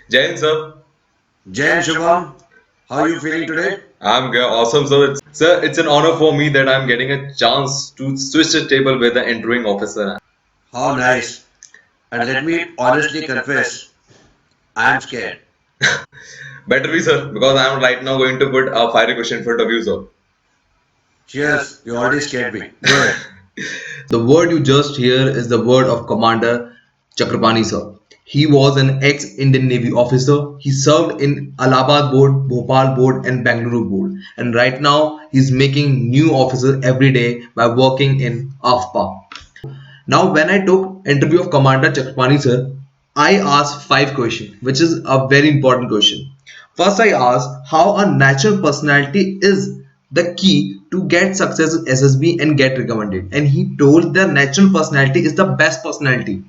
Jai Hind, sir. Jai and Shubham, how are you feeling today? I'm good. Awesome, sir. Sir, it's an honor for me that I'm getting a chance to switch the table with the entering officer. How nice. And let me honestly confess, I am scared. Better be, sir, because I'm right now going to put a fiery question in front of you, sir. Cheers, you already scared me. Go ahead. The word you just hear is the word of Commander Chakrapani, sir. He was an ex-Indian Navy officer. He served in Allahabad Board, Bhopal Board, and Bangalore Board. And right now, he's making new officers every day by working in AFPA. Now, when I took interview of Commander Chakrapani, sir, I asked 5 questions, which is a very important question. First, I asked how a natural personality is the key to get success in SSB and get recommended. And he told the natural personality is the best personality.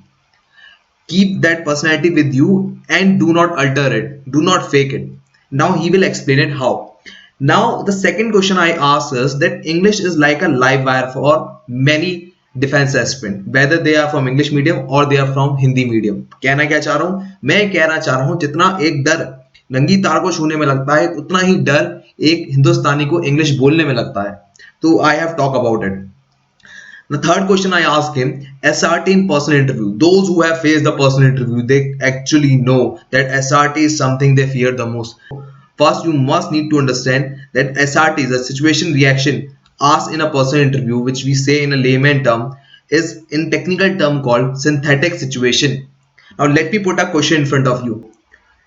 Keep that personality with you and do not alter it. Do not fake it. Now he will explain it how. Now the second question I ask is that English is like a live wire for many defense aspirant, whether they are from English medium or they are from Hindi medium. कहना क्या चाह रहा हूँ मैं कहना चाह रहा हूँ जितना एक डर नंगी तार को छूने में लगता है उतना ही डर एक हिंदुस्तानी को इंग्लिश बोलने में लगता है तो I have talk about it. The third question I asked him, SRT in personal interview. Those who have faced the personal interview, they actually know that SRT is something they fear the most. First, you must need to understand that SRT is a situation reaction asked in a personal interview, which we say in a layman term, is in technical term called synthetic situation. Now, let me put a question in front of you.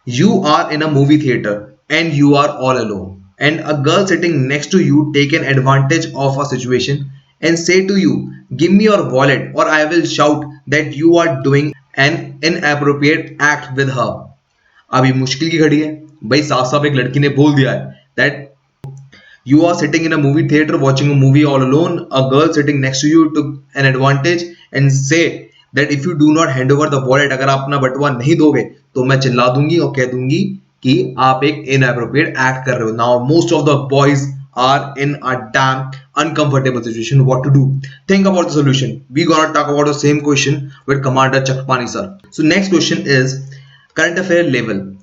You are in a movie theater and you are all alone, and a girl sitting next to you take an advantage of a situation and say to you, give me your wallet or I will shout that you are doing an inappropriate act with her. अभी मुश्किल की घड़ी है भाई, साफ साफ एक लड़की ने बोल दिया है that you are sitting in a movie theater watching a movie all alone. A girl sitting next to you took an advantage and say that if you do not hand over the wallet, अगर आप अपना बटुआ नहीं दोगे तो मैं चिल्ला दूंगी और कह दूंगी कि आप एक inappropriate act कर रहे हो. Now most of the boys are in a damn uncomfortable situation. What to do? Think about the solution. We gonna talk about the same question with Commander Chakrapani sir. So next question is current affair level.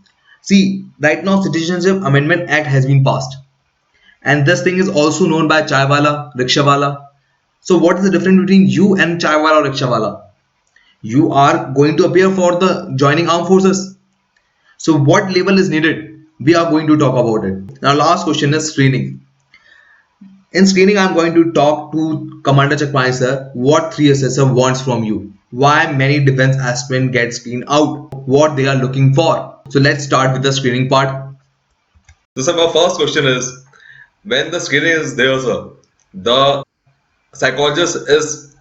See, right now Citizenship Amendment Act has been passed. And this thing is also known by chaiwala, rickshawala. So what is the difference between you and chaiwala or rickshawala? You are going to appear for the joining armed forces. So what level is needed? We are going to talk about it. Now last question is screening. In screening, I'm going to talk to Commander Chakrapani sir what 3SSF wants from you. Why many defense aspirants get screened out. What they are looking for. So let's start with the screening part. So sir, my first question is, when the screening is there, sir, the psychologist is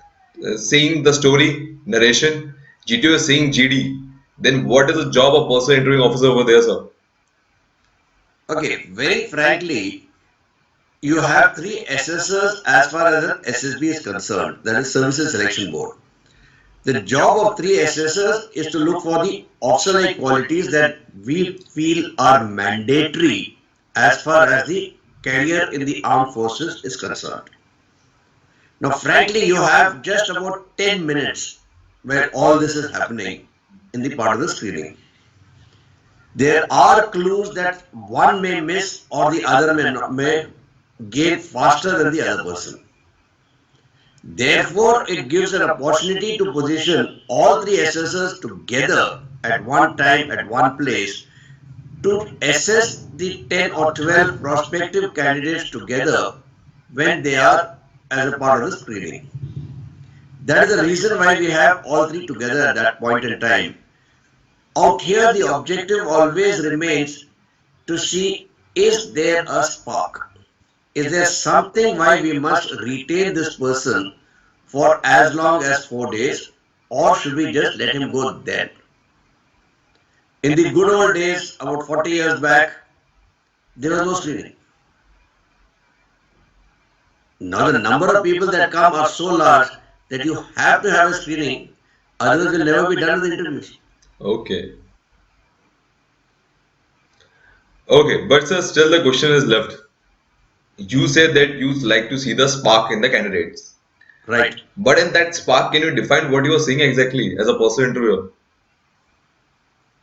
seeing the story, narration, GTO is seeing GD, then what is the job of person interviewing officer over there, sir? Okay, very frankly, you have three assessors as far as an SSB is concerned, that is Services Selection Board. The job of three assessors is to look for the officer-like qualities that we feel are mandatory as far as the career in the armed forces is concerned. Now, frankly, you have just about 10 minutes where all this is happening in the part of the screening. There are clues that one may miss or the other may gain faster than the other person. Therefore, it gives an opportunity to position all three assessors together at one time at one place to assess the 10 or 12 prospective candidates together when they are as a part of the screening. That is the reason why we have all three together at that point in time. Out here, the objective always remains to see, is there a spark? Is there something why we must retain this person for as long as 4 days, or should we just let him go then? In the good old days, about 40 years back, there was no screening. Now the number of people that come are so large that you have to have a screening, otherwise you'll never be done with the interviews. Okay. Okay, but sir, still the question is left. You said that you like to see the spark in the candidates. Right. But in that spark, can you define what you are seeing exactly as a person interviewer?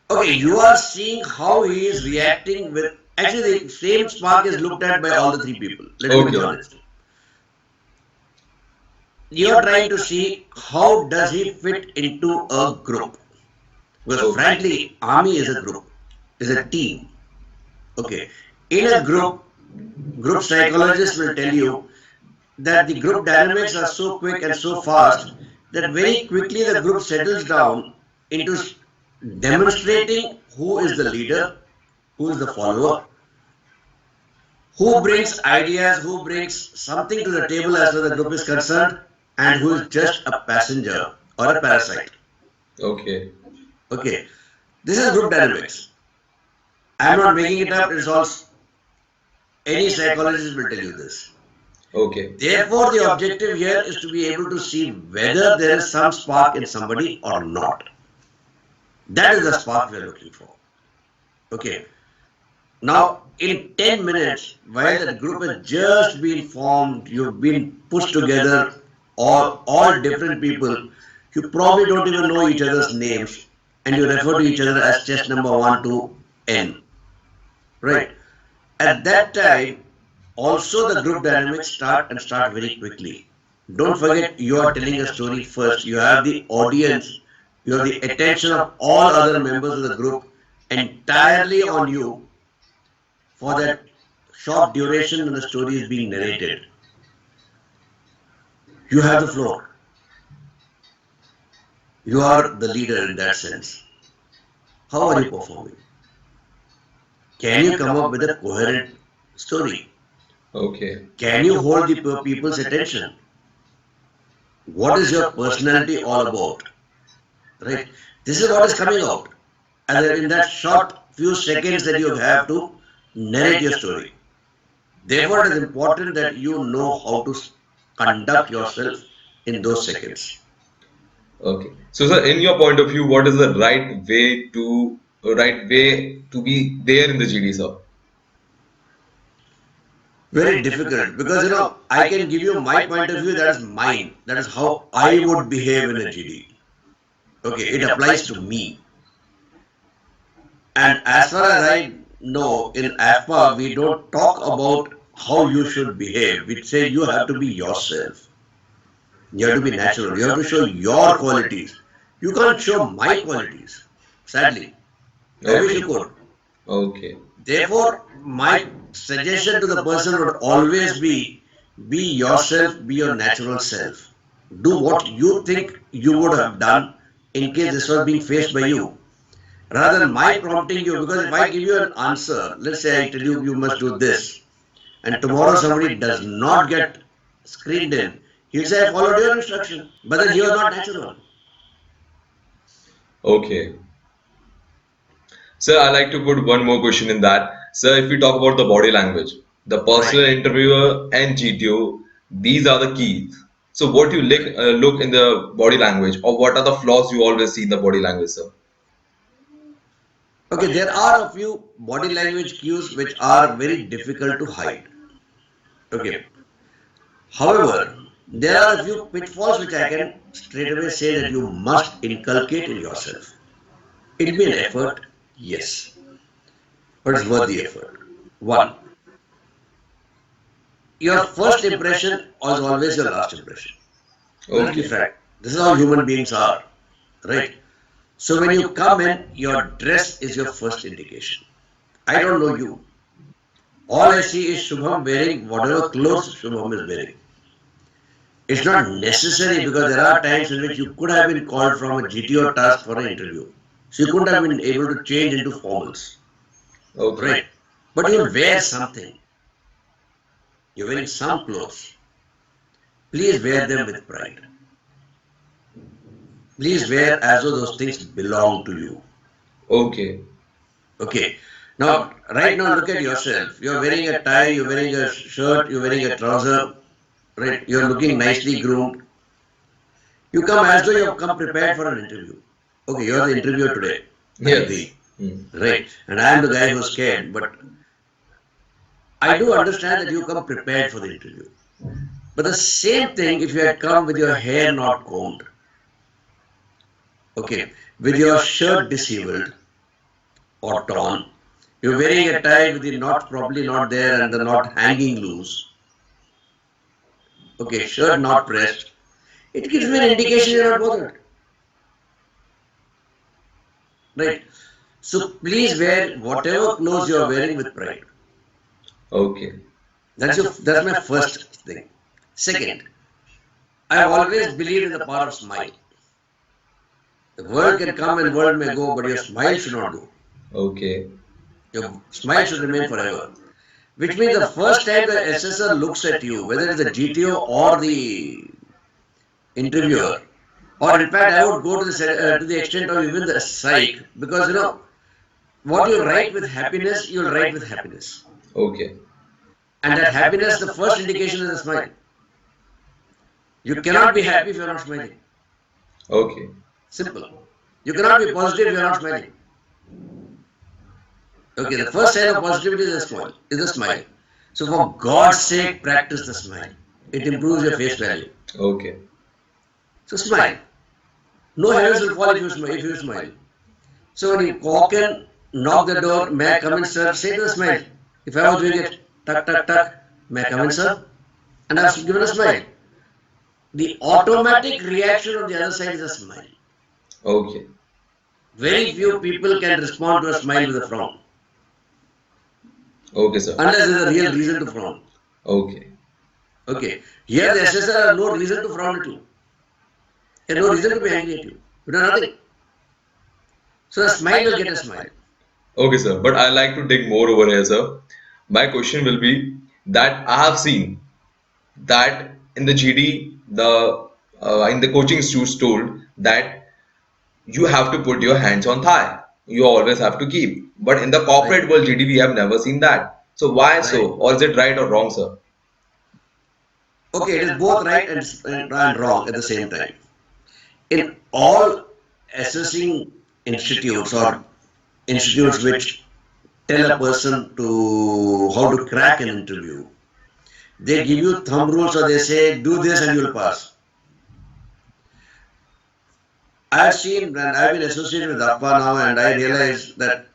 Okay, you are seeing how he is reacting with. Actually, the same spark is looked at by all the three people. Let me be Okay. honest. You are trying to see how does he fit into a group. Because frankly, army is a group, is a team. Okay, in a group psychologists will tell you that the group dynamics are so quick and so fast that very quickly the group settles down into demonstrating who is the leader, who is the follower, who brings ideas, who brings something to the table as far as the group is concerned, and who is just a passenger or a parasite. Okay. Okay, this is group dynamics. I am not making it up, it's all any psychologist will tell you this. Okay. Therefore, the objective here is to be able to see whether there is some spark in somebody or not. That is the spark we are looking for. Okay. Now, in 10 minutes, while that group has just been formed, you've been pushed together, all different people, you probably don't even know each other's names and you refer to each other as chest number 1 to N. Right. At that time, also the group dynamics start very quickly. Don't forget, you are telling a story first. You have the audience, you have the attention of all other members of the group entirely on you for that short duration when the story is being narrated. You have the floor. You are the leader in that sense. How are you performing? Can you come up with a coherent story? Okay. Can you hold the people's attention? What is your personality all about? Right? This is what is coming out in that short few seconds that you have to narrate your story. Therefore, it is important that you know how to conduct yourself in those seconds. Okay. So, sir, in your point of view, what is the right way to be there in the GD, sir? Very difficult because I can give you my point of view, that is mine, that is how I would behave in a GD. Okay, it applies to me. And as far as I know, in AFPA, we don't talk about how you should behave. We say you have to be yourself. You have to be natural. You have to show your qualities. You can't show my qualities, sadly. I wish you could. Okay. Therefore, my suggestion to the person would always be yourself, be your natural self. Do what you think you would have done in case this was being faced by you. Rather than my prompting you, because if I give you an answer, let's say I tell you you must do this, and tomorrow somebody does not get screened in, he'll say I followed your instruction, but then he was not natural. Okay. Sir, I like to put one more question in that. Sir, if we talk about the body language, the Right. personal interviewer and GTO, these are the keys. So, what you look in the body language, or what are the flaws you always see in the body language, sir? Okay, there are a few body language cues which are very difficult to hide. Okay. However, there are a few pitfalls which I can straight away say that you must inculcate in yourself. It'll be an effort, yes, but it's worth the effort. One, your first impression is always your last impression. Let's be Okay. frank. This is how human beings are, right? So when you come in, your dress is your first indication. I don't know you. All I see is Shubham wearing whatever clothes Shubham is wearing. It's not necessary because there are times in which you could have been called from a GTO task for an interview. So you couldn't have been able to change into formals, right? Okay. But you'll wear something. You're wearing some clothes. Please wear them with pride. Please wear as though those things belong to you. Okay. Okay. Now, right now, look at yourself. You're wearing a tie, you're wearing a shirt, you're wearing a trouser, right? You're looking nicely groomed. You come as though you've come prepared for an interview. Okay, you're the interviewer today. I Yes. agree. Hmm. Right. And I am the guy who's scared, but I do understand that you come prepared for the interview. But the same thing if you had come with your hair not combed, okay, with your shirt disheveled, or torn. You're wearing a tie with the knot probably not there and the knot hanging loose. Okay, shirt not pressed. It gives me an indication you're not bothered. Right? So please wear whatever clothes you're wearing with pride. Okay. That's my first thing. Second, I've always believed in the power of smile. The world can come and world may go, but your smile should not go. Okay. Your smile should remain forever. Which means the first time the assessor looks at you, whether it's the GTO or the interviewer, or in fact, I would go to the extent of even the psych, because what you write with happiness, you'll write with happiness, Okay. and that happiness, the first indication is a smile. You cannot be happy if you are not smiling. Okay. Simple. You cannot be positive if you are not smiling. Okay, the first sign of positivity is a smile. So for God's sake, practice the smile. It improves your face value. Okay. So smile. No heavens will fall if you smile. So when you walk in, knock the door, may I come in, sir? Say to the smile. If I was doing it, tuck, tuck, tuck, may I come in, sir? And I've given a smile. The automatic reaction on the other side is a smile. Okay. Very few people can respond to a smile with a frown. Okay, sir. Unless there is a real reason to frown. Okay. Okay. Here the assessor has no reason to frown at you. He has no reason to be angry at you. You know nothing. So a smile will get a smile. Okay, sir. But I like to dig more over here, sir. My question will be that I have seen that in the GD, the in the coaching institutes told that you have to put your hands on thigh. You always have to keep. But in the Right. corporate world, GD, we have never seen that. So why Right. so? Or is it right or wrong, sir? Okay, it is both right and wrong at the same time. In all assessing institutes or institutes which tell a person to how to crack an interview, they give you thumb rules or they say do this and you'll pass. I've seen and I've been associated with AFCAT now and I realize that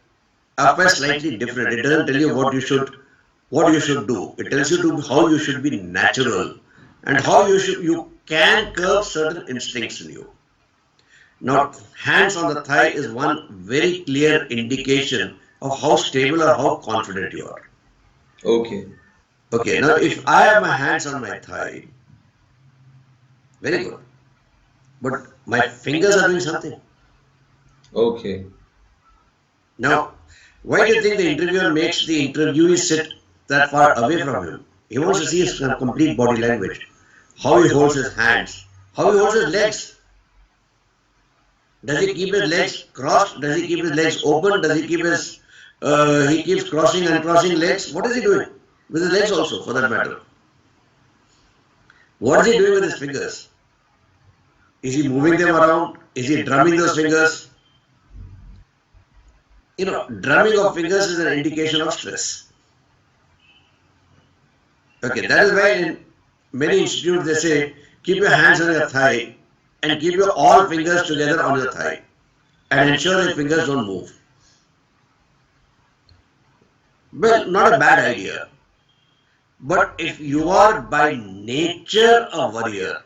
AFCAT is slightly different. It doesn't tell you what you should do. It tells you to how you should be natural and how you can curb certain instincts in you. Now, hands on the thigh is one very clear indication of how stable or how confident you are. Okay. Okay, now if I have my hands on my thigh, very good, but my fingers are doing something. Okay. Now, why do you think the interviewer makes the interviewee sit that far away from him? He wants to see his complete body language, how he holds his hands, how he holds his legs. Does he keep his legs crossed? Does he keep his legs open? Does he keep he keeps crossing and crossing legs? What is he doing? With his legs also, for that matter. What is he doing with his fingers? Is he moving them around? Is he drumming those fingers? Drumming of fingers is an indication of stress. Okay, that is why in many institutes they say keep your hands on your thigh and keep your all fingers together on your thigh and ensure your fingers don't move. Well, not a bad idea. But if you are by nature a worrier,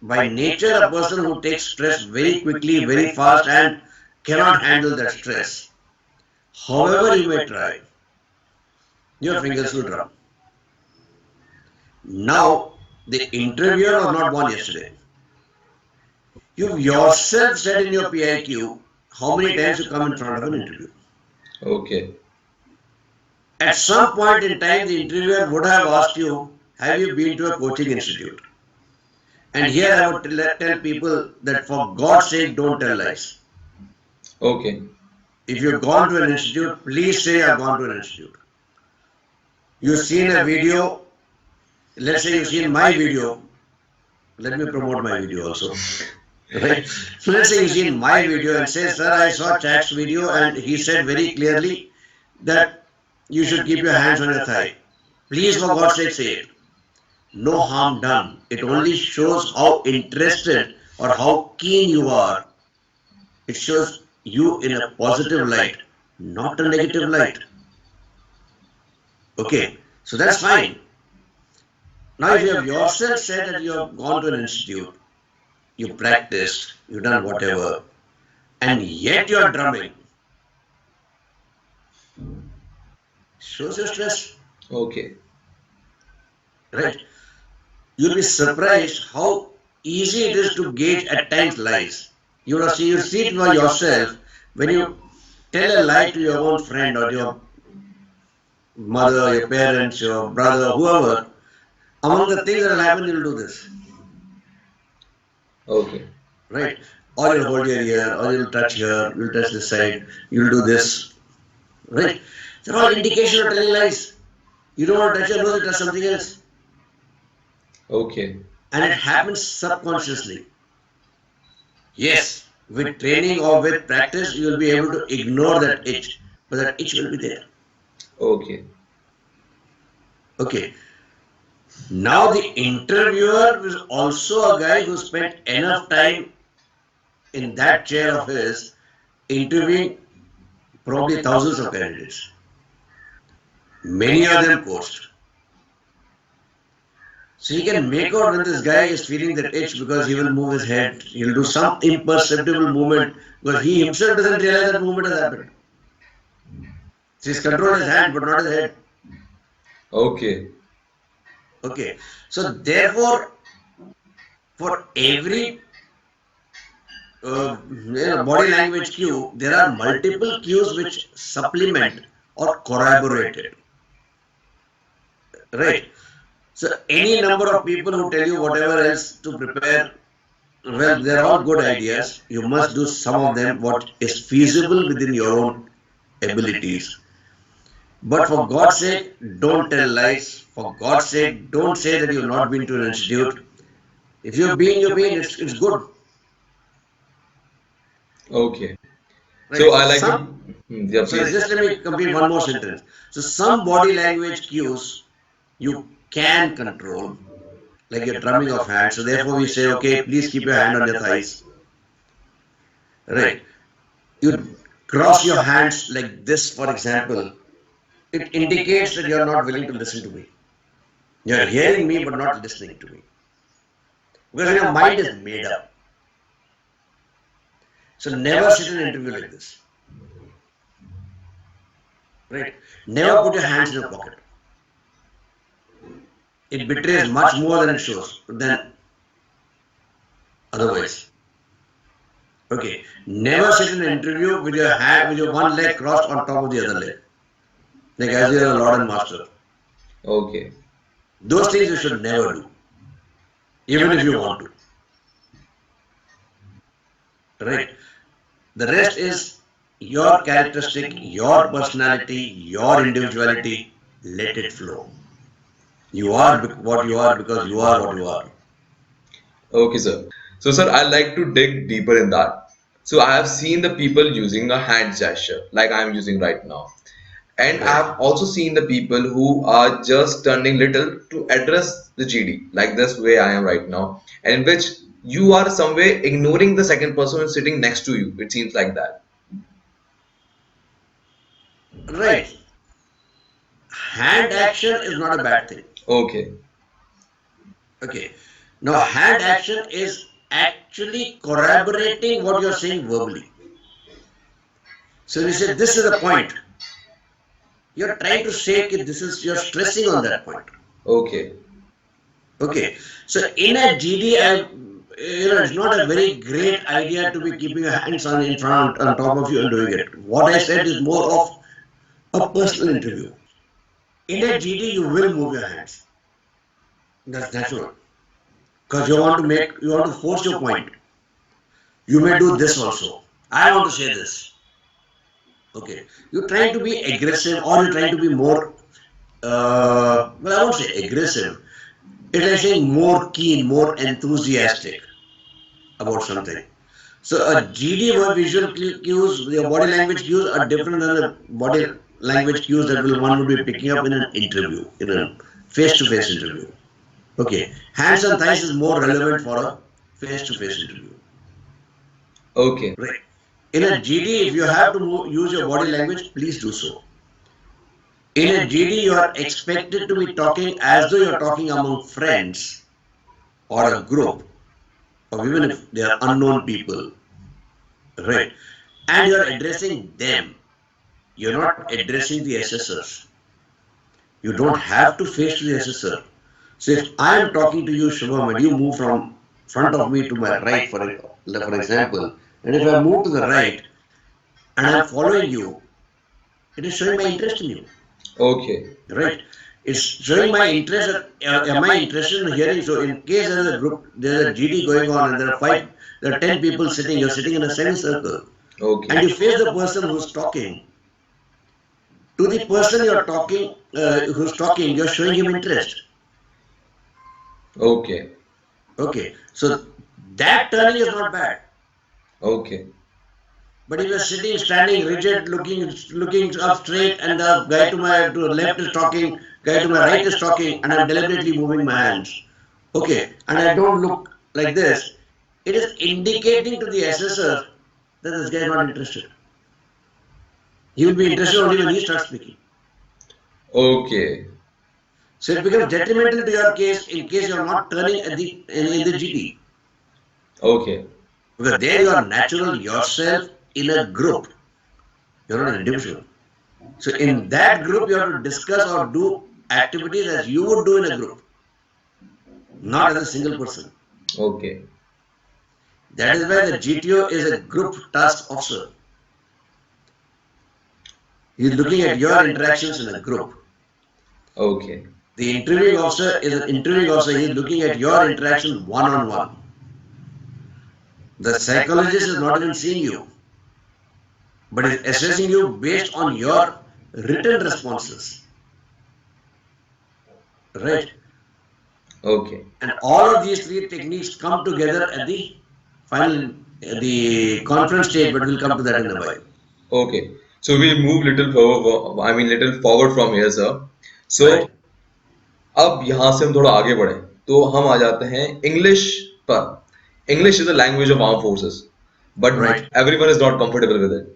by nature a person who takes stress very quickly, very fast and cannot handle that stress, however you may try, your fingers will drum. Now, the interviewer was not born yesterday. You yourself said in your PIQ how many times you come in front of an interview. Okay. At some point in time, the interviewer would have asked you, have you been to a coaching institute? And here I would tell people that for God's sake, don't tell lies. Okay. If you've gone to an institute, please say I've gone to an institute. You've seen a video, let's say you've seen my video. Let me promote my video also. Right? So let's say you've seen my video and say, sir, I saw Chak's video and he said very clearly that you should keep your hands on your thigh. Please, for God's sake, say it. No harm done. It only shows how interested or how keen you are. It shows you in a positive light, not a negative light. Okay, so that's fine. Now, if you have yourself said that you have gone to an institute, you practiced, you done whatever, and yet you are drumming, shows your stress, Okay. right? You'll be surprised how easy it is to gauge at times lies. You see it for yourself when you tell a lie to your own friend or your mother, your parents, your brother, whoever. Among the things that will happen, you'll do this, Okay. right? Or you'll hold your ear, or you'll touch here, you'll touch this side, you'll do this, right? They're all indication of telling lies. You don't want to touch your nose, you touch something else. Okay. And it happens subconsciously. Yes, with training or with practice, you will be able to ignore that itch, but that itch will be there. Okay. Okay. Now the interviewer is also a guy who spent enough time in that chair of his interviewing probably thousands of candidates. Many of them coached. So he can make out when this guy is feeling that itch because he will move his head, he'll do some imperceptible movement because he himself doesn't realize that movement has happened. So he's controlled his hand but not his head. Okay. Okay. So therefore, for every body language cue, there are multiple cues which supplement or corroborate it. Right. So any number of people who tell you whatever else to prepare, well, they're all good ideas. You must do some of them what is feasible within your own abilities. But for God's sake, don't tell lies. For God's sake, don't say that you've not been to an institute. If you've been, you've been. It's good. Okay. Right. So So I like some, to. Yeah, sorry, please. just let me complete one more sentence. So some body language cues you can control, like your drumming of hands. So therefore we say, okay, please keep your hand on your thighs. Right. You cross your hands like this, for example. It indicates that you're not willing to listen to me. You're hearing me but not listening to me. Because your mind is made up. So never sit in an interview like this. Right? Never put your hands in your pocket. It betrays much more than it shows, than otherwise. Okay. Never sit in an interview with your hand, with your one leg crossed on top of the other leg. Like as you're a lord and master. Okay. Those things you should never do. Even if you want to. Right? The rest is your characteristic, your personality, your individuality. Let it flow. You are what you are because you are what you are. Okay, sir. So, sir, I like to dig deeper in that. So, I have seen the people using a hand gesture like I am using right now. And I Right. have also seen the people who are just turning little to address the GD, like this way I am right now, and in which you are some way ignoring the second person who is sitting next to you. It seems like that. Right. Hand action is not a bad thing. Okay. Okay. Now, hand action is actually corroborating what you're saying verbally. So, when you say this is a point, you're trying to say that this is, you're stressing on that point. Okay. Okay. So, in a GD, it's not a very great idea to be keeping your hands on in front, on top of you and doing it. What I said is more of a personal interview. In a GD, you will move your hands. That's natural. Because you want to force your point. You may do this also. I want to say this. Okay. You're trying to be aggressive or you're trying to be more, well, I won't say aggressive. It's like saying more keen, more enthusiastic about something. So a GD visual cues, your body language cues are different than the body language cues that one would be picking up in an interview, in a face-to-face interview. Okay. Hands and thighs is more relevant for a face-to-face interview. Okay. Right. In a GD, if you have to use your body language, please do so. In a GD, you are expected to be talking as though you are talking among friends or a group, or even if they are unknown people, right? And you are addressing them. You're not addressing the assessors. You don't have to face to the assessor. So if I am talking to you, Shubham, and you move from front of me to my right, for example, and if I move to the right and I'm following you, it is showing my interest in you, Okay. right? It's showing my interest. Am I interested in hearing? So in case there is a group, there is a GD going on, and there are 10 people sitting. You're sitting in a semicircle, and you Okay. face the person who's talking. To the person you're talking, who's talking, you're showing him interest. Okay. Okay, so that turning is not bad. Okay. But if you're sitting, standing, rigid, looking up straight, and the guy to the left is talking, guy to my right is talking, and I'm deliberately moving my hands, okay, and I don't look like this, it is indicating to the assessor that this guy is not interested. He will be interested only when he starts speaking. Okay. So it becomes detrimental to your case in case you're not turning at in the GD. Okay. Because there you are natural yourself in a group. You're not an individual. So in that group, you have to discuss or do activities as you would do in a group, not as a single person. Okay. That is why the GTO is a group task officer. He is looking at your interactions in a group. Okay. The interviewing officer is an interviewing officer. He is looking at your interaction one on one. The psychologist is not even seeing you, but is assessing you based on your written responses. Right? Okay. And all of these three techniques come together at the final, the conference stage, but we'll come to that in a while. Okay. So we'll move little forward. I mean, little forward from here, sir. Right? So अब यहाँ से हम थोड़ा आगे बढ़े तो हम आ जाते हैं इंग्लिश पर. English is the language of arm forces, but Right. everyone is not comfortable with it.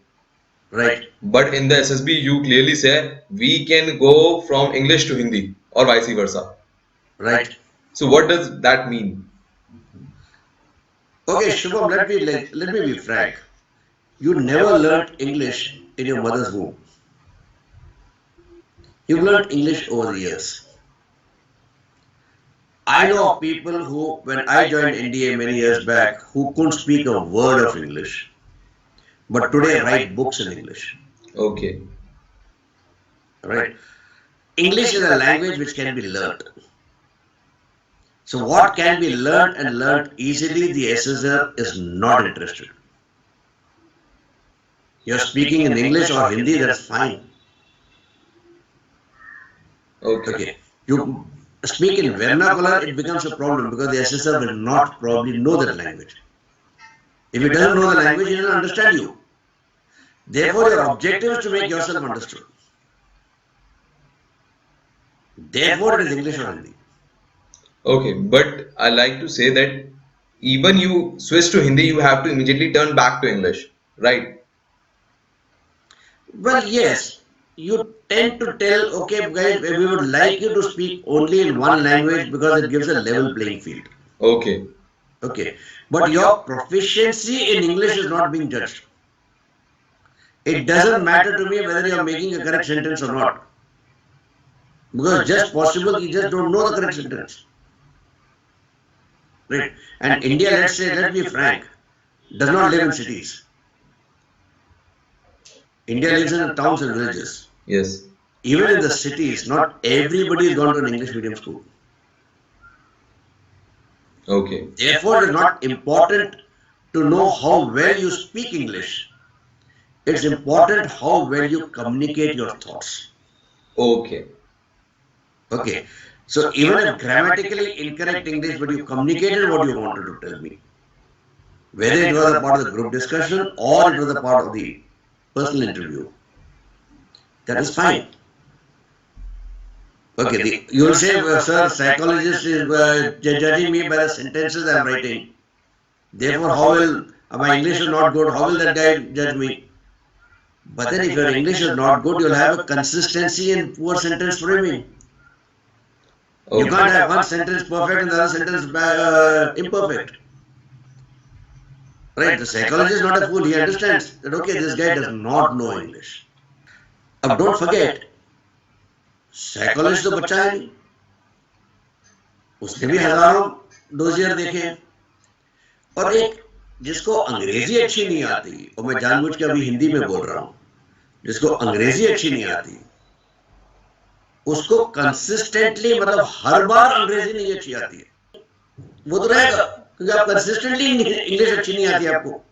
Right. But in the SSB, you clearly say we can go from English to Hindi or vice versa. Right. So what does that mean? Okay, Shubham, let me be frank. You never learnt English in your mother's womb. You've learnt English over the years. I know of people who, when I joined NDA many years back, who couldn't speak a word of English, but today write books in English. Okay. Right? English is a language which can be learnt. So what can be learnt and learnt easily, the assessor is not interested. You're speaking in English or Hindi, that's fine. Okay. Okay. You speak in vernacular, it becomes a problem because the assessor will not probably know that language. If he doesn't know the language, he doesn't understand you. Therefore, your objective is to make yourself understood. Therefore, it is English or Hindi. Okay, but I like to say that even you switch to Hindi, you have to immediately turn back to English, right? Well, yes, you tend to tell, okay, guys, we would like you to speak only in one language because it gives a level playing field. Okay. Okay, but your proficiency in English is not being judged. It doesn't matter to me whether you are making a correct sentence or not. Because just possible you just don't know the correct sentence. Right? And India, let's be frank, does not live in cities. India lives in towns and villages. Yes. Even in the cities, not everybody has gone to an English medium school. Okay. Therefore, it is not important to know how well you speak English. It's important how well you communicate your thoughts. Okay. Okay. So even if grammatically incorrect English, but you communicated what you wanted to tell me, whether it was a part of the group discussion or it was a part of the personal interview, that is fine. Okay, you will say, sir, psychologist is judging me by the sentences I am writing. Therefore, how will My English is not good. How will that guy judge me? But then if your English is not good, you'll have a consistency in poor sentence framing. You Okay. can't have one sentence perfect and the other sentence imperfect. Right? The psychologist is not a fool. He understands that, okay, this guy does not know English. अब don't forget, psychologist तो बच्चा है नहीं, उसने भी हजारों dossier देखे हैं. और एक जिसको अंग्रेजी अच्छी नहीं आती, और मैं जानबूझ के अभी हिंदी में बोल रहा हूं, जिसको अंग्रेजी अच्छी नहीं आती, उसको कंसिस्टेंटली मतलब हर बार अंग्रेजी नहीं अच्छी आती है, वो तो रहेगा क्योंकि आप कंसिस्टेंटली इंग्लिश अच्छी नहीं आती आपको.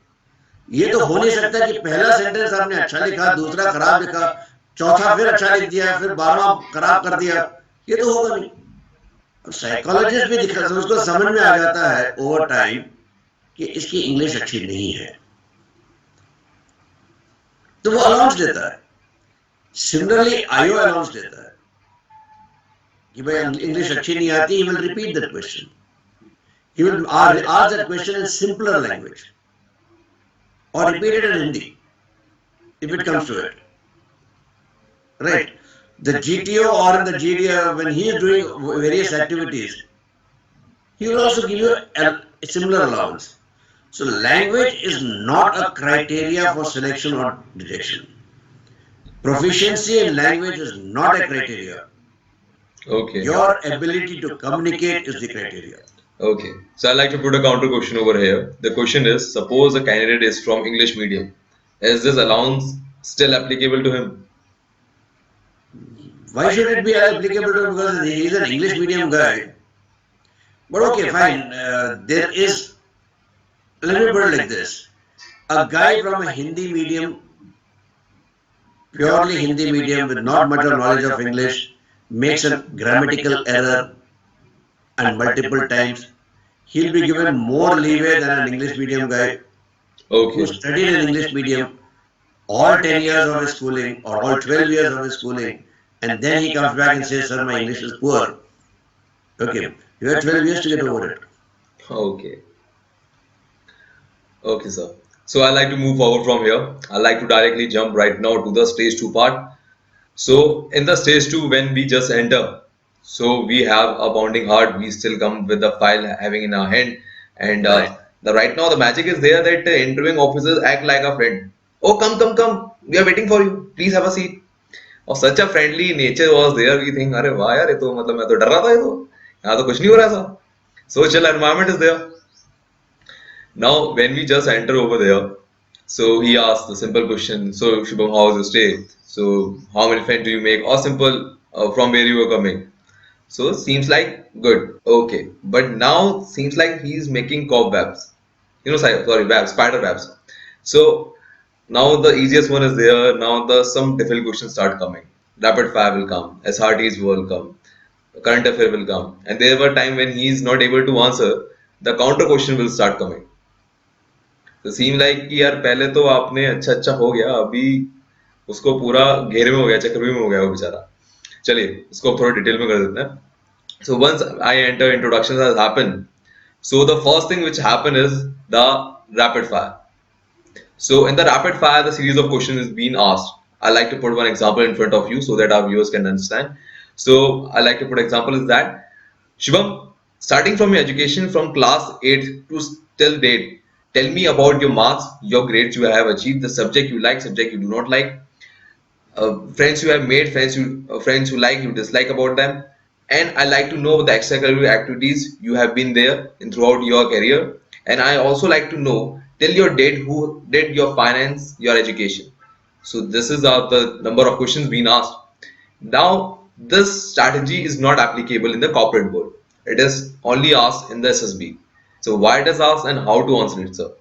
ये तो हो नहीं सकता कि पहला सेंटेंस आपने अच्छा लिखा, दूसरा खराब लिखा, चौथा फिर अच्छा लिख दिया, फिर 12वां खराब कर दिया. ये तो होगा नहीं. साइकोलॉजिस्ट भी दिखा, उसको समझ में आ जाता है ओवर टाइम कि इसकी इंग्लिश अच्छी नहीं है, तो वो अलाउंस देता है. सिमिलरली आईओ अलाउंस देता है कि भाई इंग्लिश अच्छी नहीं आती. He will repeat that question. He will ask that question in simpler language or repeat it in Hindi if it comes to it. Right? The GTO or in the GDO, when he is doing various activities, he will also give you a similar allowance. So language is not a criteria for selection or rejection. Proficiency in language is not a criteria. Okay. Your ability to communicate is the criteria. Okay. So I'd like to put a counter question over here. The question is, suppose a candidate is from English medium. Is this allowance still applicable to him? Why should it be applicable to him? Because he is an English medium guy. But okay, fine. There is, let me put it like this. A guy from a Hindi medium, purely Hindi medium with not much of knowledge of English, makes a grammatical error and multiple times, he'll be given more leeway than an English medium guy who studied in English medium all 10 years of his schooling or all 12 years of his schooling, and then he comes back and says, sir, my English is poor. Okay, you have 12 years to get over it. Okay. Okay, sir. So I like to move forward from here. I like to directly jump right now to the stage 2 part. So in the stage 2, when we just enter, so we have a pounding heart. We still come with the file having in our hand, and the right now the magic is there that interviewing officers act like a friend. Oh, come. We are waiting for you. Please have a seat. और such a friendly nature was there. We think, अरे वाह यार, ये तो मतलब मैं तो डर रहा था, ये तो यहाँ तो कुछ नहीं हो रहा था. So chill environment is there. Now, when we just enter over there, so he asked the simple question. So, Shubham, how was your stay? So, how many friends do you make? Or simple, from where you were coming. So, seems like good. Okay. But now, seems like he's making cobwebs. Sorry, webs, spider webs. So, now the easiest one is there. Now, some difficult questions start coming. Rapid fire will come. SRTs will come. Current affair will come. And there were time when he is not able to answer, the counter question will start coming. तो seem like कि यार पहले तो आपने अच्छा हो गया, अभी उसको पूरा घेरे में हो गया, चक्रव्यूह में हो गया वो बेचारा. चलिए इसको थोड़ा डिटेल में कर देते हैं. So once I enter, introduction has happened. So the first thing which happen is the rapid fire. So in the rapid fire, the series of questions is being asked. I like to put one example in front of you so that our viewers can understand. So I like to put example is that Shubham, starting from your education from class 8 to till date, tell me about your marks, your grades you have achieved, the subject you like, subject you do not like, friends you have made, friends you like, you dislike about them, and I like to know the extracurricular activities you have been there in throughout your career, and I also like to know till your date who did your finance, your education. So this is the number of questions being asked. Now this strategy is not applicable in the corporate world. It is only asked in the SSB. So why it is asked and how to answer it, sir?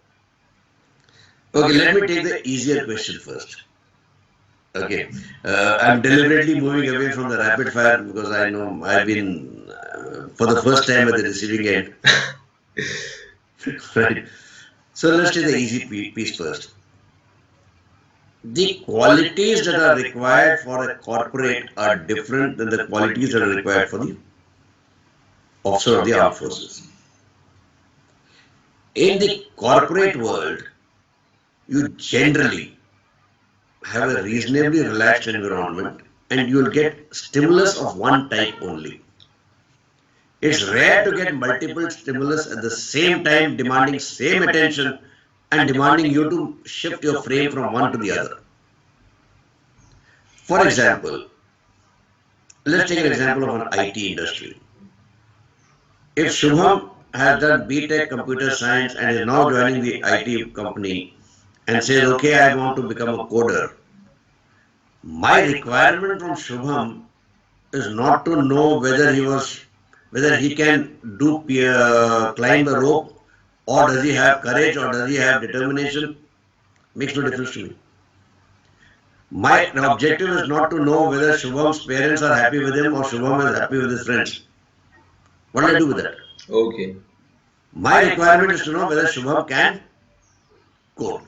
Okay, let me take the easier question first. Okay, I'm deliberately moving away from the rapid fire because I know I've been for the first time at the receiving end. Right. So let's take the easy piece first. The qualities that are required for a corporate are different than the qualities that are required for the officer of the armed forces. In the corporate world, you generally have a reasonably relaxed environment and you will get stimulus of one type only. It's rare to get multiple stimulus at the same time demanding same attention and demanding you to shift your frame from one to the other. For example, let's take an example of an IT industry. If Shubham has done BTech computer science and is now joining the IT company and says, okay, I want to become a coder, my requirement from Shubham is not to know whether he can climb the rope, or does he have courage, or does he have determination. Makes no difference to me. My objective is not to know whether Shubham's parents are happy with him or Shubham is happy with his friends. What will I do with that? Okay. My requirement is to know whether Shubham can code.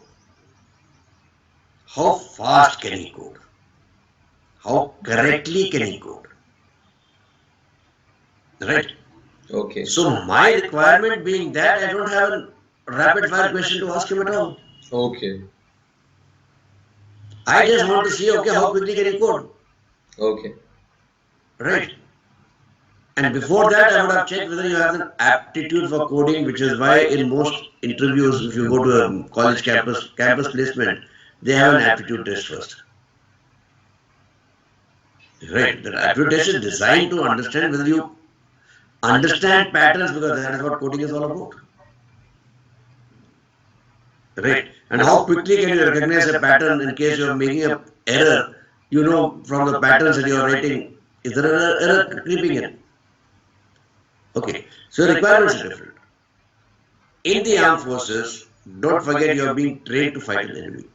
How fast can he code? How correctly can he code? Right? Okay. So my requirement being that I don't have a rapid fire question to ask him at all. Okay. I just want to see, okay, how quickly can he code? Okay. Right? And before that, I would have checked whether you have an aptitude for coding, which is why in most interviews, if you go to a college campus placement, they have an aptitude test first. Right? The aptitude test is designed to understand whether you understand patterns, because that is what coding is all about. Right? And how quickly can you recognize a pattern in case you are making an error? You know from the patterns that you are writing, is there an error creeping in? Okay, so requirements are different. In the armed forces, don't forget you are being trained to fight an enemy.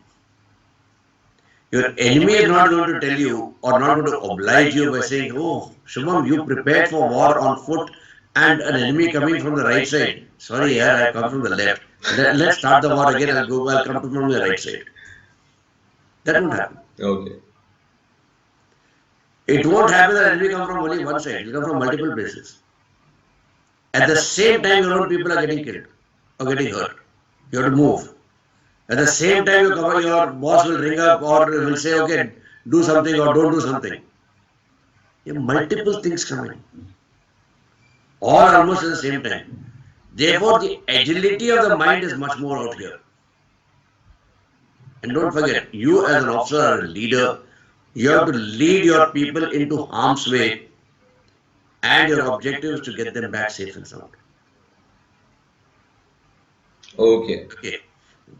Your enemy is not going to tell you or not going to oblige you by saying, oh, Shubham, you prepared for war on foot and an enemy coming from the right side. Sorry, yaar, I come from the left. Let's start the war again. I'll come from the right side. That won't happen. Okay. It won't happen that enemy come from only one side. It will come from multiple places. At the same time, your own people are getting killed or getting hurt. You have to move. At the same time, your boss will ring up or will say, okay, do something or don't do something. You have multiple things coming. All almost at the same time. Therefore, the agility of the mind is much more out here. And don't forget, you as an officer are a leader. You have to lead your people into harm's way, and your objective is to get them back safe and sound. Okay. Okay.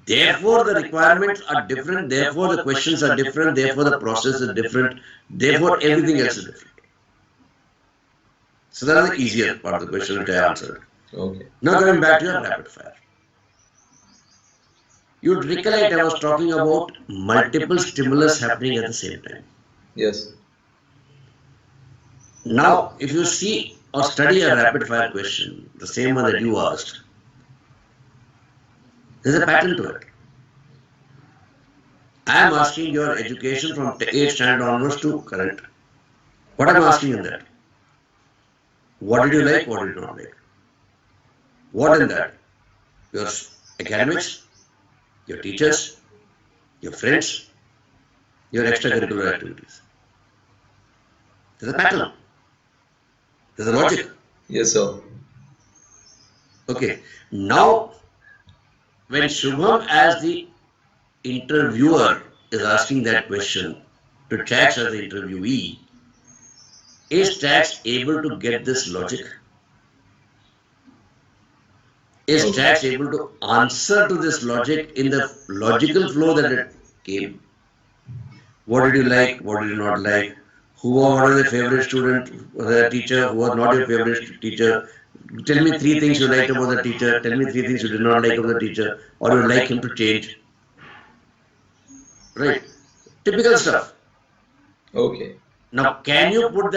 Therefore, the requirements are different. Therefore, the questions are different. Therefore, the process is different. Therefore, everything else is different. So that is the easier part of the question that I answered. Okay. Now coming back to your rapid fire. You'd recollect I was talking about multiple stimulus happening at the same time. Yes. Now, if you see or study a rapid fire question, the same one that you asked, there's a pattern to it. I am asking your education from 8th standard onwards to current. What am I asking in that? What did you like? What did you not like? What in that? Your academics, your teachers, your friends, your extracurricular activities. There's a pattern. There's a logic. Yes, sir. Okay. Now, when Shubham as the interviewer is asking that question to Chax as the interviewee, is Chax able to get this logic? Is Chax able to answer to this logic in the logical flow that it came? What did you like? What did you not like? Who was your favorite student, the teacher? Who was not your favorite teacher? Tell me 3 things you liked about the teacher. Tell me 3 things you did not like about the teacher, or you like him to change. Right? Typical stuff. Okay. Now, can you put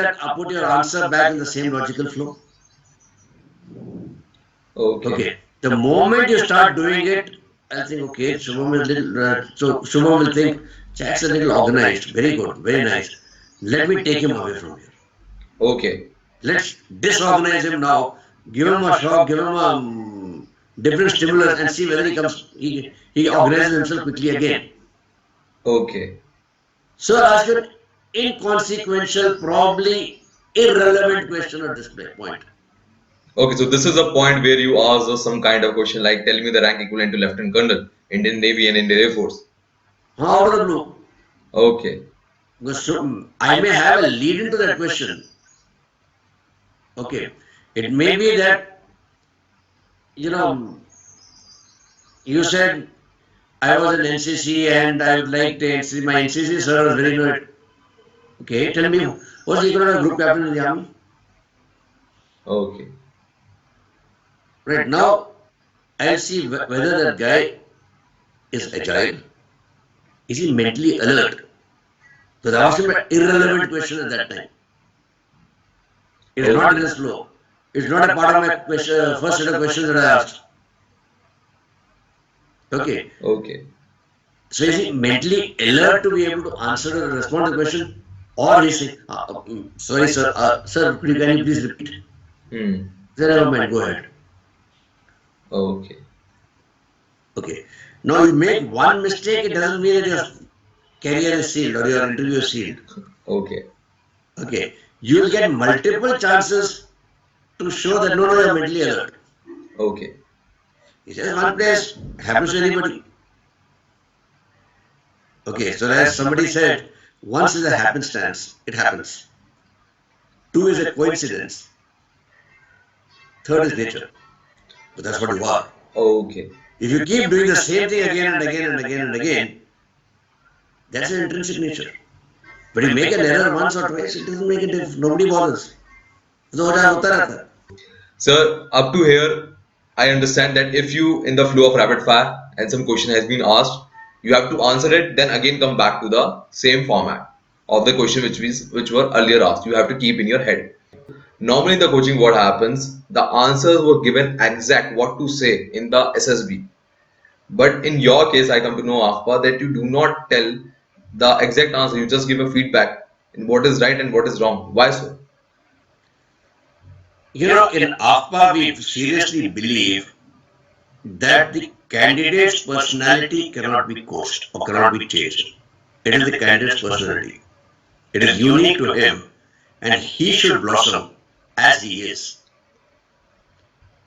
your answer back in the same logical flow? Okay. The moment you start doing it, I'll think, okay, Shubham is little. So Shubham will think, Chax is a little organized. Very good, very nice. Let me take him away from here. Okay. Let's disorganize him now. Give him a shock. different stimulus and see whether he organizes himself quickly again. Okay. So I'll ask you an inconsequential, probably irrelevant question at this point. Okay, so this is a point where you ask us some kind of question like tell me the rank equivalent to Lieutenant Colonel, Indian Navy and Indian Air Force. Out of the blue. Okay. Because I may have a lead into that question. Okay. It may be that, you know, you said I was in NCC and I would like the NCC. My NCC sir was very good. Okay, tell me, what's the equivalent of group captain in the army? Okay. Right now, I'll see whether that guy is agile. Is he mentally alert? Because I asked him an irrelevant question at that time. It is not in his flow. It's not a part of my first set of questions that I asked. Okay. Okay. So is he mentally alert to be able to answer or respond to the question? Or he's saying, sorry sir, sir, can you please repeat? Hmm. Then never mind, go ahead. Okay. Okay. Now you make one mistake, it doesn't mean that your career is sealed or your interview is sealed. Okay. Okay. You will get multiple chances to show that no, you're mentally alert. Okay. It's just one place, happens to anybody. Okay, so as somebody said, once is a happenstance, it happens. Two is a coincidence. Third is nature. But that's what you are. Okay. If you keep doing the same thing again and again and again and again, that's an intrinsic nature. But you make an error once or twice, it doesn't make a difference. Nobody bothers. Sir, up to here, I understand that if you in the flow of rapid fire and some question has been asked, you have to answer it, then again come back to the same format of the question which were earlier asked. You have to keep in your head. Normally in the coaching, what happens? The answers were given exact what to say in the SSB. But in your case, I come to know AFPA that you do not tell the exact answer. You just give a feedback in what is right and what is wrong. Why so? In AFPA, we seriously believe that the candidate's personality cannot be coached or cannot be changed. It is the candidate's personality. It is unique to him and he should blossom as he is.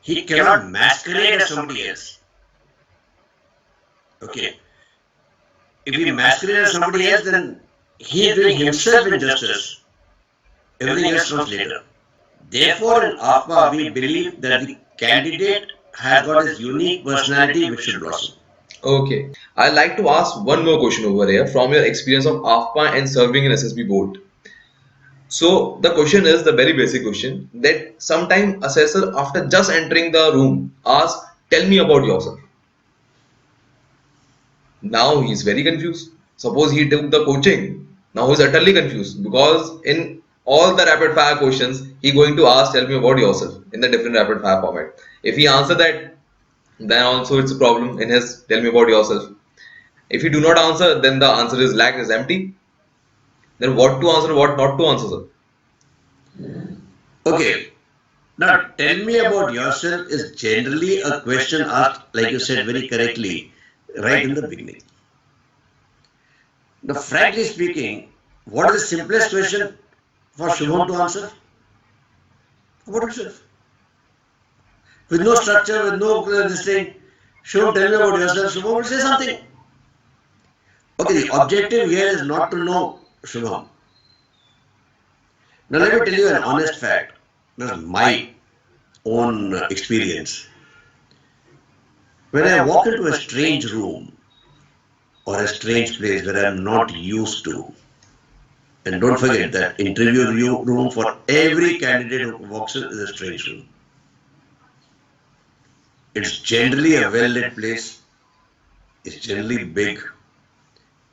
He cannot masquerade as somebody else. Okay. If he masquerades as somebody else, then he is doing himself injustice. Everything else comes later. Therefore, in AFPA, we believe that the candidate has got his unique personality which should blossom. Okay. I'd like to ask one more question over here from your experience of AFPA and serving in SSB board. So the question is the very basic question that sometime assessor after just entering the room asks, tell me about yourself. Now he's very confused. Suppose he took the coaching. Now he's utterly confused because in all the rapid fire questions, he going to ask, tell me about yourself in the different rapid fire format. If he answer that, then also it's a problem in his tell me about yourself. If you do not answer, then the answer is lack is empty. Then what to answer, what not to answer, sir? Okay. Now, tell me about yourself is generally a question asked, like you said very correctly, right in the beginning. Now, frankly speaking, what is the simplest question for Shubham to answer? About himself. With no structure, with no this thing. Shubham, tell me about yourself. Shubham will say something. Okay, the objective here is not to know Shubham. Now, let me tell you an honest fact. This is my own experience. When I walk into a strange room or a strange place where I'm not used to, and don't forget that interview room for every candidate who walks in is a strange room. It's generally a well-lit place. It's generally big.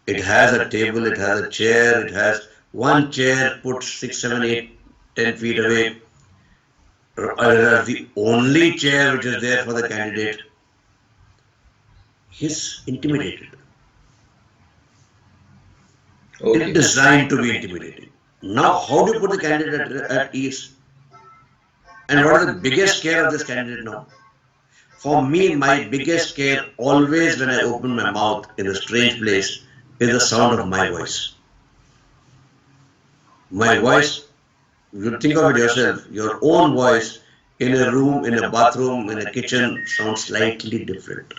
It has a table, it has a chair, it has one chair put 6, 7, 8, 10 feet away. That's the only chair which is there for the candidate. He's intimidated. Okay. It's designed to be intimidating. Now, how do you put the candidate at ease? And what is the biggest scare of this candidate now? For me, my biggest scare always when I open my mouth in a strange place is the sound of my voice. My voice, you think of it yourself, your own voice in a room, in a bathroom, in a kitchen sounds slightly different.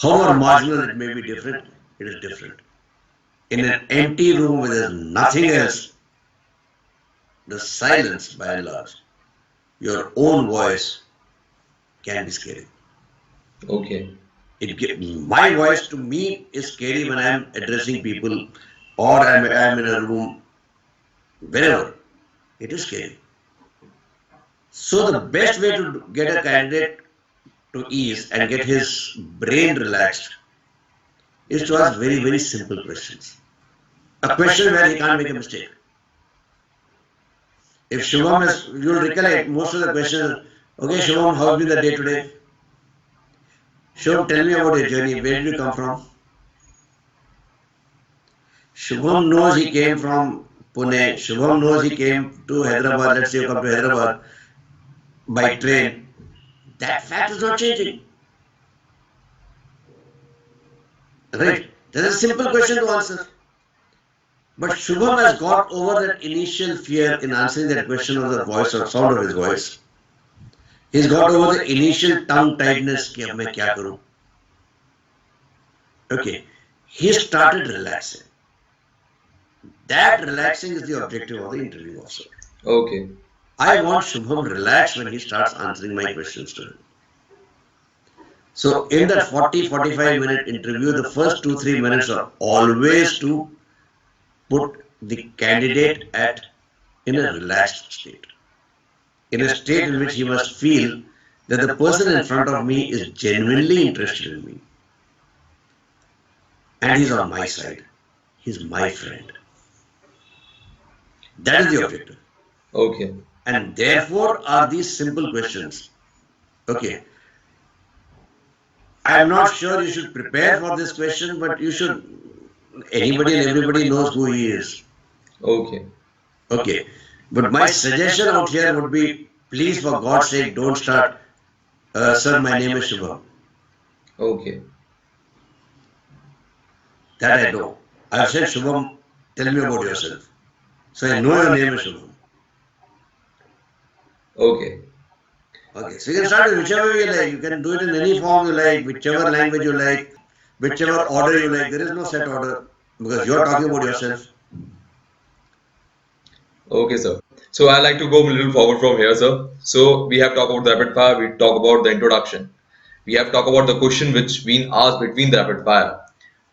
However marginal it may be different, it is different. In an empty room where there's nothing else, the silence by and large, your own voice can be scary. Okay. My voice to me is scary when I'm addressing people or I'm in a room, wherever. It is scary. So the best way to get a candidate to ease and get his brain relaxed is to ask very, very simple questions. A question where he can't make a mistake. If Shubham has, you'll recollect most of the questions. Okay, Shubham, how's been the day today? Shubham, tell me about your journey. Where did you come from? Shubham knows he came from Pune. Shubham knows he came to Hyderabad. Let's say you come to Hyderabad by train. That fact is not changing. Right? That's a simple question to answer. But Shubham has got over that initial fear in answering that question of the voice or sound of his voice. He's got over the initial tongue tightness कि अब मैं क्या करूं. Okay. He started relaxing. That relaxing is the objective of the interview also. Okay. I want Shubham relaxed when he starts answering my questions to him. So in that 40-45 minute interview, the first 2-3 minutes are always to put the candidate at in a relaxed state. In a state in which he must feel that the person in front of me is genuinely interested in me. And he's on my side. He's my friend. That is the objective. Okay. And therefore are these simple questions. Okay. I am not sure you should prepare for this question, but you should. Anybody and everybody knows who he is. Okay. Okay. But my suggestion out here would be, please for God's sake, don't start, sir, my name is Shubham. Okay. That I know. I've said, Shubham, tell me about yourself. So I know your name is Shubham. Okay. Okay, so you can start with whichever way you like. You can do it in any form you like, whichever language you like, whichever order you like. There is no set order because you are talking about yourself. Okay, sir. So I like to go a little forward from here, sir. So we have talked about the rapid fire. We talk about the introduction. We have talked about the question which been asked between the rapid fire.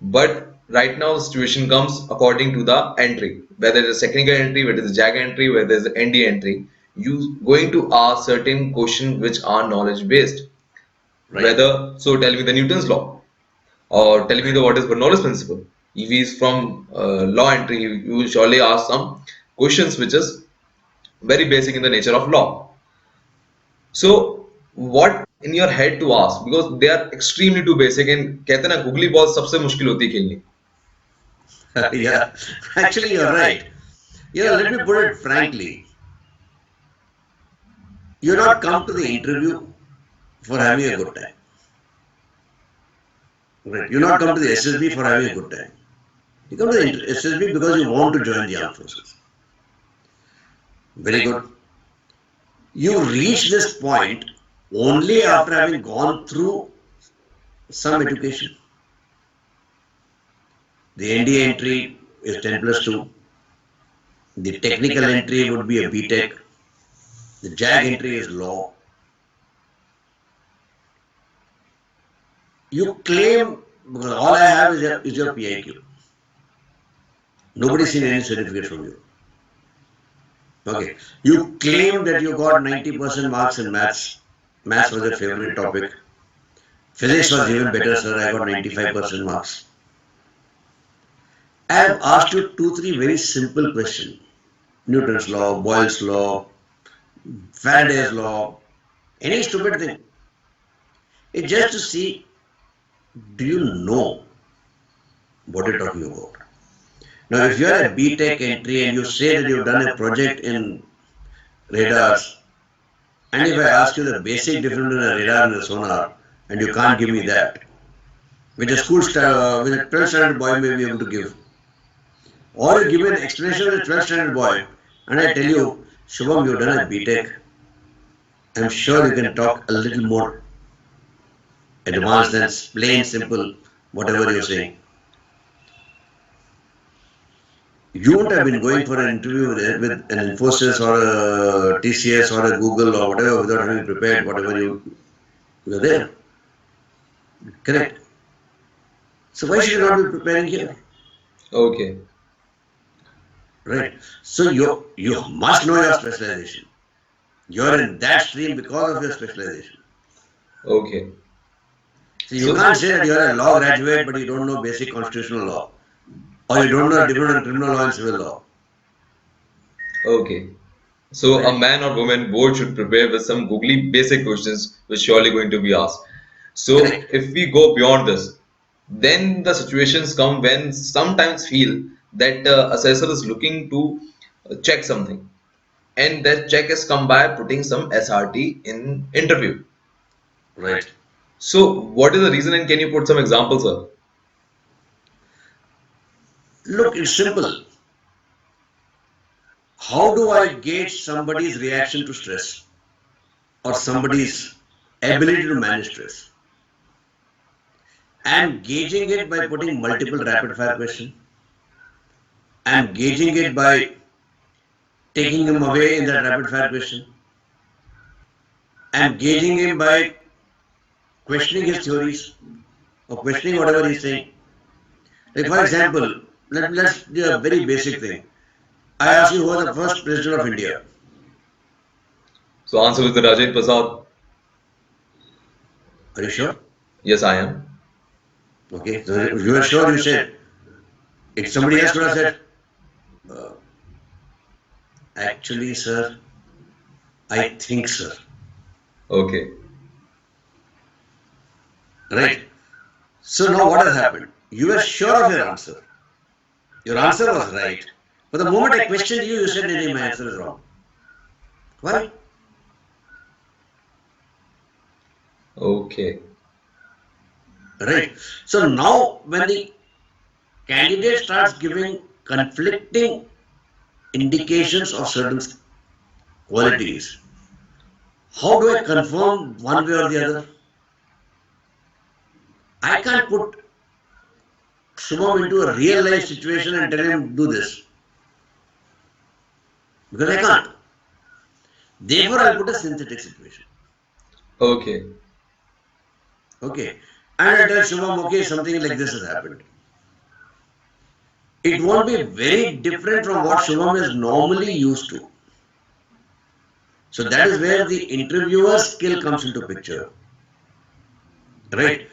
But right now, the situation comes according to the entry. Whether it is technical entry, whether it is JAG entry, whether it is ND entry, you going to ask certain questions which are knowledge based. Right. Whether so, tell me the Newton's law, or tell me the what is Bernoulli's principle. If he is from law entry, you will surely ask some questions which is very basic in the nature of law. So what in your head to ask, because they are extremely too basic, and कहते हैं ना googly ball सबसे मुश्किल होती है खेलनी. Yeah, actually, you're right. Let me put it frankly. You're not come to the interview for having a good time. Right. You're not come to the SSB for having a good time. You come to the SSB because you want to join the armed forces. Very good. You reach this point only after having gone through some education. The ND entry is 10+2. The technical entry would be a BTech. The JAG entry is law. You claim, because all I have is your PIQ. Nobody's seen any certificate from you. Okay. You claim that you got 90% marks in maths. Maths was your favorite topic. Physics was even better, sir. I got 95% marks. I have asked you 2-3 very simple questions. Newton's law, Boyle's law, Faraday's law, any stupid thing. It's just to see, do you know what you're talking about? Now, if you're a BTech entry and you say that you've done a project in radars, And if I ask you the basic difference between a radar and a sonar, and you can't give me that, which a 12th standard boy may be able to give, or you give me an explanation with a 12th standard boy, and I tell you, Shubham, you've done a BTech, I'm sure you can talk a little more advanced than plain simple whatever you're saying. You wouldn't have been going for an interview with an Infosys or a TCS or a Google or whatever without having prepared whatever you're there. Correct. So why should you not be preparing here? Okay. Right. So you must know your specialization. You're in that stream because of your specialization. Okay. So you can't say that you're a law graduate but you don't know basic constitutional law, or you don't know the difference in criminal law and civil law. Okay. So a man or woman both should prepare with some googly basic questions which surely going to be asked. So Correct. if we go beyond this, then the situations come when sometimes feel that assessor is looking to check something, and that check is come by putting some SRT in interview. Right. So what is the reason, and can you put some examples, sir? Look, it's simple. How do I gauge somebody's reaction to stress or somebody's ability to manage stress? I'm gauging it by putting multiple rapid fire questions. I'm gauging it by taking him away in that rapid fire question. I'm gauging him by questioning his theories or questioning whatever he's saying. Like for example, let's do a very basic thing. I ask you who was the first president of India. So answer is the Rajendra Prasad. Are you sure? Yes, I am. Okay, so if you are sure, you said. If somebody else could have said, uh, actually, sir, I think, sir. Okay. Right? So now what has happened? You were sure of your answer. Your answer was right. But the moment I questioned you, you said, "No, my answer is wrong." Why? Okay. Right. So now when the candidate starts giving conflicting indications of certain qualities, how do I confirm one way or the other? I can't put Shubham into a real life situation and tell him do this because I can't. Therefore, I'll put a synthetic situation. Okay. Okay. And I tell Shubham, okay, something like this has happened. It won't be very different from what Shubham is normally used to. So that is where the interviewer's skill comes into picture. Right?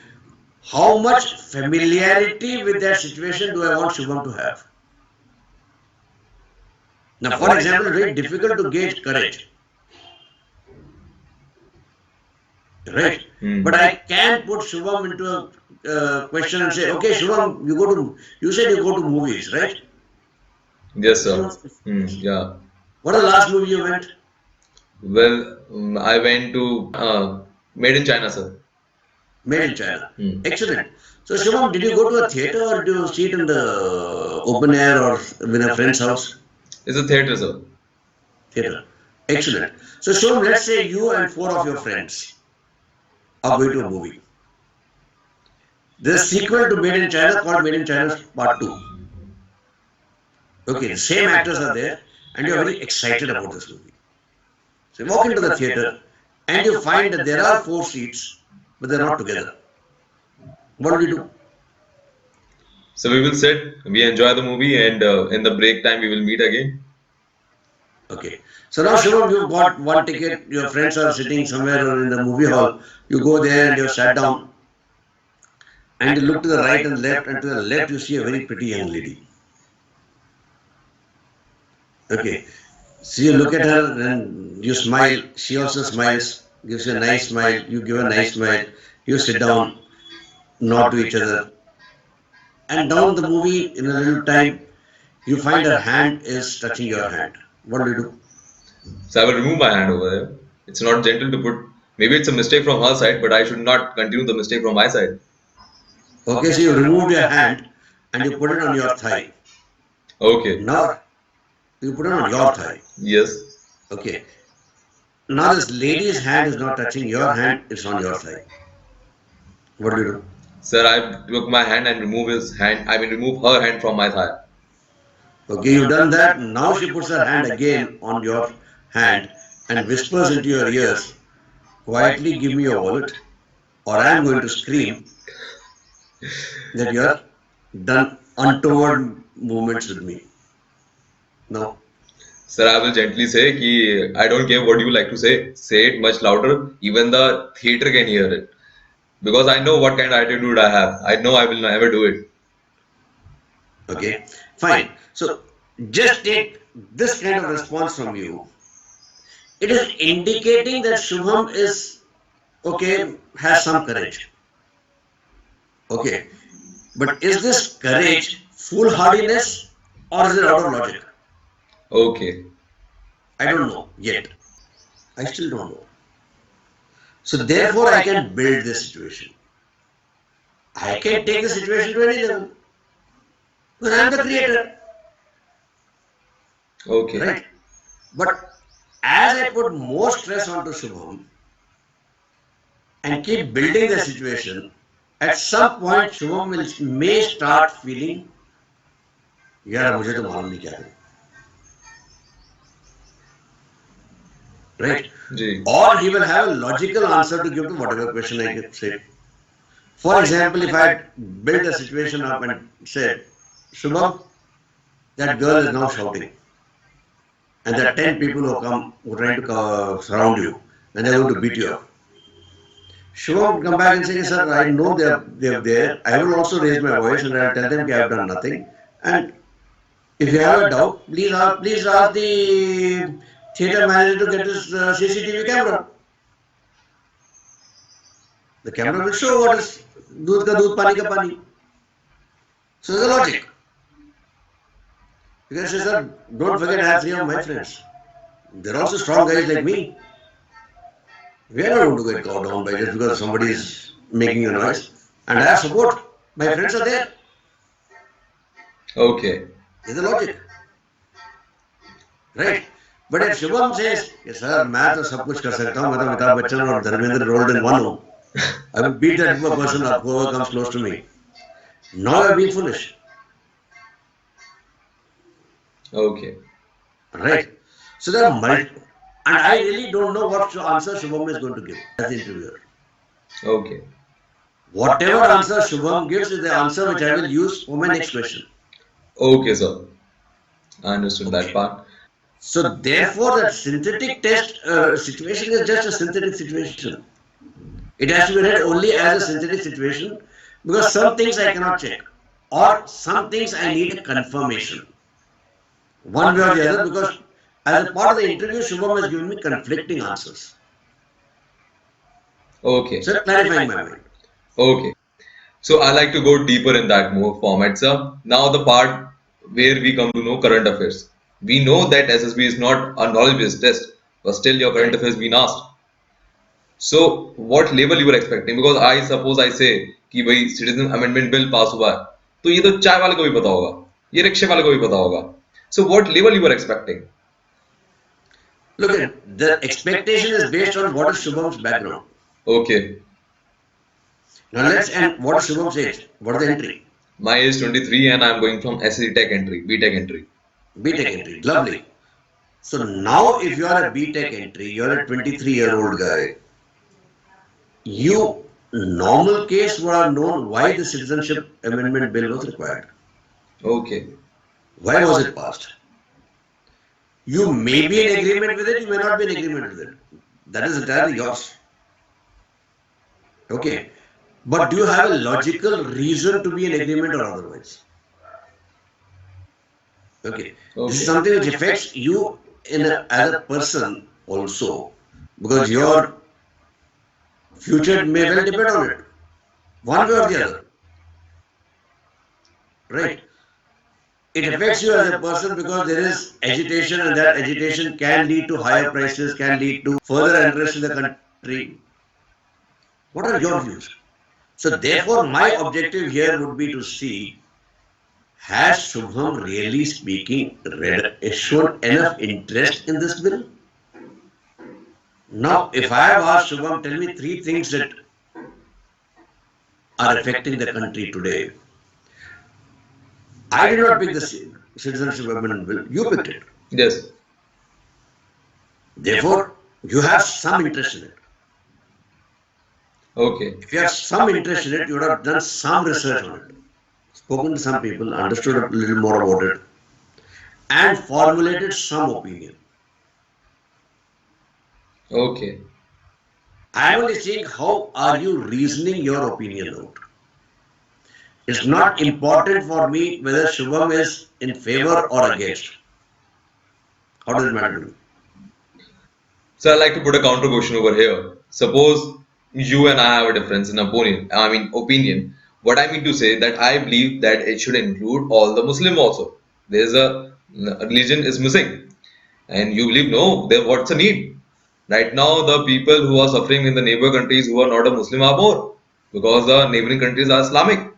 How much familiarity with that situation do I want Shubham to have? Now, for example, it's very difficult to gauge courage. Right? Hmm. But I can put Shubham into a question and say, okay, Shubham, you said you go to movies, right? Yes, sir. Yeah. What is the last movie you went? Well, I went to Made in China, sir. Made in China. Hmm. Excellent. So, Shubham, did you go to a theater or did you see it in the open air or in a friend's house? It's a theater, sir. Theater. Excellent. So, Shubham, let's say you and four of your friends are going to a movie. There's a sequel to Made in China called Made in China Part 2. Okay, the same actors are there and you're very excited about this movie. So, you walk into the theater and you find that there are four seats, but they're not together. What will you do? So we will sit, we enjoy the movie, and in the break time we will meet again. Okay. So now, Shubham, you've got one ticket, your friends are sitting somewhere or in the movie hall. You go there and you're sat down and you look to the right and left, and to the left you see a very pretty young lady. Okay. So you look at her and you smile. She also smiles, gives you a nice smile. You give a nice smile. You sit down, nod to each other. And down the movie, in a little time, you find her hand is touching your hand. What do you do? So I will remove my hand over there. It's not gentle to put. Maybe it's a mistake from her side, but I should not continue the mistake from my side. Okay, so you removed your hand and you put it on your thigh. Okay. Now you put it on your thigh. Yes. Okay. Now this lady's hand is not touching your hand, it's on your thigh. What do you do? Sir, I took my hand and remove his hand. I mean, remove her hand from my thigh. Okay, you've done that. Now she puts her hand again on your hand and whispers into your ears, quietly give me your wallet or I am going to scream that you are done untoward movements with me. No. Sir, I will gently say कि I don't care what you like to say. Say it much louder. Even the theater can hear it. Because I know what kind of attitude I have. I know I will never do it. Okay, fine. So just take this kind of response from you. It is indicating that Shubham is okay, has some courage. Okay, but is this courage foolhardiness or is it out of logic? Okay. I don't know yet. I still don't know. So therefore, I can build this situation. I can take the situation to any level. Because I am the creator, Okay. right? But as I put more stress onto Shubham and keep building the situation, at some point Shubham may start feeling, यार मुझे तो मालूम नहीं क्या करूं, right? Ji. Or he will have a logical answer to give to whatever question I say. For example, if I had built a situation up and said, Shubham, that girl is now shouting, and there are 10 people who come who are trying to surround you, and they're going to beat you up. Shubham would come back and say, sir, I know they're there. I will also raise my voice and I'll tell them I have done nothing. And if you have a doubt, please ask the theatre manager to get his CCTV camera. The camera will show what is दूध का दूध पानी का पानी. So there's a logic. You can say, sir, don't forget I have 3 of my friends. They're also strong guys like me. We are not going to get caught down by just because somebody is making a noise. And I have support. My friends are there. Okay. There's a logic. Right? But if Shubham says, yes, sir, मैं तो सब कुछ कर सकता हूँ, मैं तो अमिताभ बच्चन और धर्मेंद्र rolled in one हूँ. I will beat that person up, whoever comes close to me. Now you're being foolish. Okay. Right? So there are and I really don't know what answer Shubham is going to give as the interviewer. Okay. Whatever answer Shubham gives is the answer which I will use for my next question. Okay, sir. I understood that part. So therefore, that synthetic test situation is just a synthetic situation. It has to be read only as a synthetic situation because some things I cannot check or some things I need confirmation. One way or the other, because as a part of the interview, Shubham has given me conflicting answers. Okay. So clarifying my mind. Okay. So I like to go deeper in that more format, sir. Now the part where we come to know current affairs. We know that SSB is not a knowledge-based test, but still your current affairs being asked. So what level you were expecting? Because I suppose I say कि भाई citizen amendment bill pass हुआ है, तो ये तो चाय वाले को भी पता होगा, ये रिक्शे वाले को भी पता होगा. So what level you were expecting? Look at the expectation is based on what is Shubham's background. Okay. Now and what is Shubham's age? What is the entry? My age is 23 and I am going from SC Tech entry, B-Tech entry. B-Tech entry, lovely. So now if you are a B-Tech entry, you are a 23-year-old guy. You, normal case, would have known why the Citizenship Amendment Bill was required. Okay. Why was it passed? You may be in agreement with it, you may not be in agreement with it. That is entirely yours. Okay. But do you have a logical reason to be in agreement or otherwise? Okay. This is something which affects you as a person also, because your future may well depend on it, one way or the other. Right? It affects you as a person because there is agitation, and that agitation can lead to higher prices, can lead to further unrest in the country. What are your views? So therefore, my objective here would be to see, has Shubham really speaking shown enough interest in this bill? Now, if I have asked Shubham, tell me three things that are affecting the country today. I did not pick the citizenship amendment bill. You picked it. Yes. Therefore, you have some interest in it. Okay. If you have some interest in it, you would have done some research on it, spoken to some people, understood a little more about it, and formulated some opinion. Okay. I am only saying how are you reasoning your opinion out. It's not important for me whether Shubham is in favor or against. How does it matter to me? So I like to put a counter question over here. Suppose you and I have a difference in opinion. What I mean to say that I believe that it should include all the Muslim also. There's a religion is missing, and you believe no. There, what's the need? Right now, the people who are suffering in the neighbor countries who are not a Muslim are more because the neighboring countries are Islamic.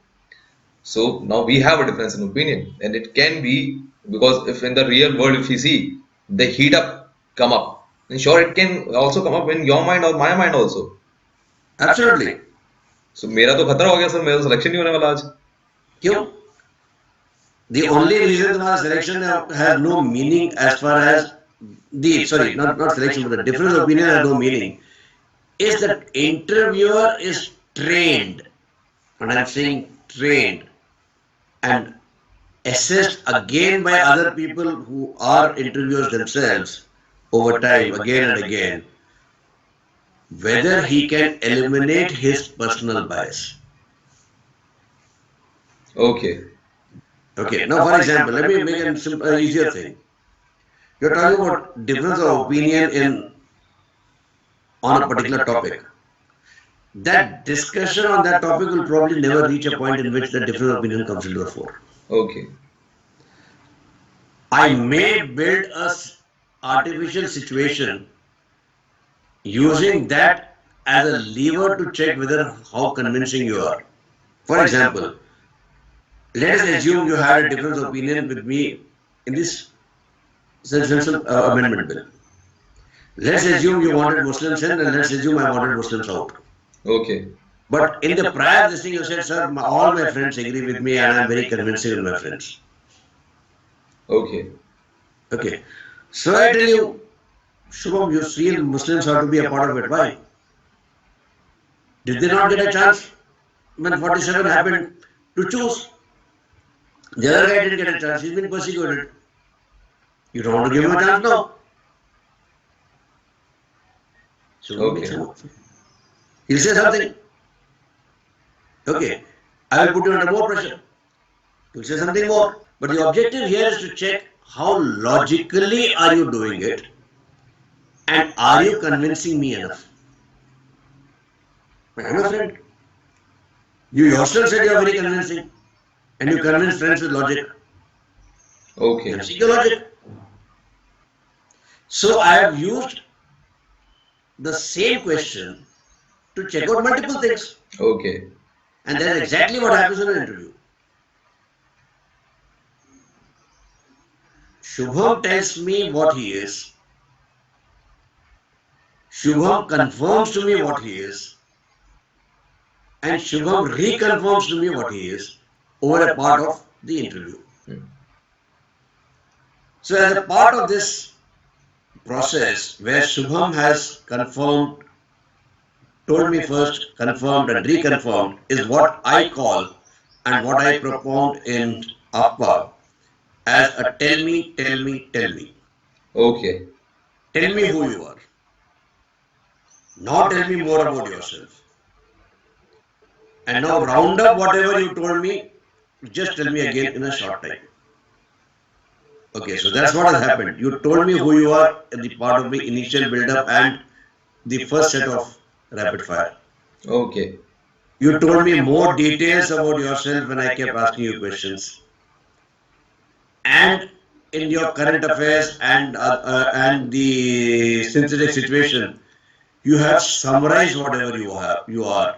So now we have a difference in opinion, and it can be because if in the real world, if we see the heat up come up, then sure it can also come up in your mind or my mind also. Absolutely. So मेरा तो खतरा हो गया sir, मेरा तो selection नहीं होने वाला आज. क्यों? The only reason तुम्हारा selection has no meaning as far as the, sorry, not selection, but the difference of opinion has no meaning, is that interviewer is trained, and I'm saying trained, and assessed again by other people who are interviewers themselves over time, again and again, whether he can eliminate his personal bias. Okay. Okay, now for example, let me make an easier thing. You're talking about difference of opinion in on a particular topic. That discussion on that topic will probably never reach a point in which the different opinion comes into the fore. Okay. I may build a artificial situation using that as a lever to check whether how convincing you are. For example, let us assume you had a difference of opinion with me in this citizenship amendment bill. Let's assume you wanted Muslims in, and let's assume I wanted Muslims out. Okay. But in the prior this thing you said, sir, all my friends agree with me and I'm very convincing with my friends. Okay. Okay. So I tell you, Shubham, you feel Muslims have to be a part of it. Why? Did they not get a chance when 47 happened to choose? The other guy didn't get a chance. He's been persecuted. You don't want to give him a chance now. So Okay. he'll say something. Okay, I will put you under more pressure. You'll say something more. But the objective here is to check how logically are you doing it, and are you convincing me enough? I'm a friend. You yourself said you are very convincing, and you convince friends with logic. Okay. See your logic. So I have used the same question to check out multiple things. Okay. And that's exactly what happens in an interview. Shubham tells me what he is. Shubham confirms to me what he is. And Shubham reconfirms to me what he is over a part of the interview. So as a part of this process where Shubham has confirmed, told me first, confirmed and reconfirmed, is what I call and what I propound in AFCAT as a tell me, tell me, tell me. Okay. Tell me who you are. Now tell me more about yourself. And now round up whatever you told me, just tell me again in a short time. Okay, so that's what has happened. You told me who you are at the part of the initial build-up and the first set of rapid fire. Okay. You told me more details about yourself when I kept asking you questions. and in your current affairs and the synthetic situation, you have summarized whatever you are.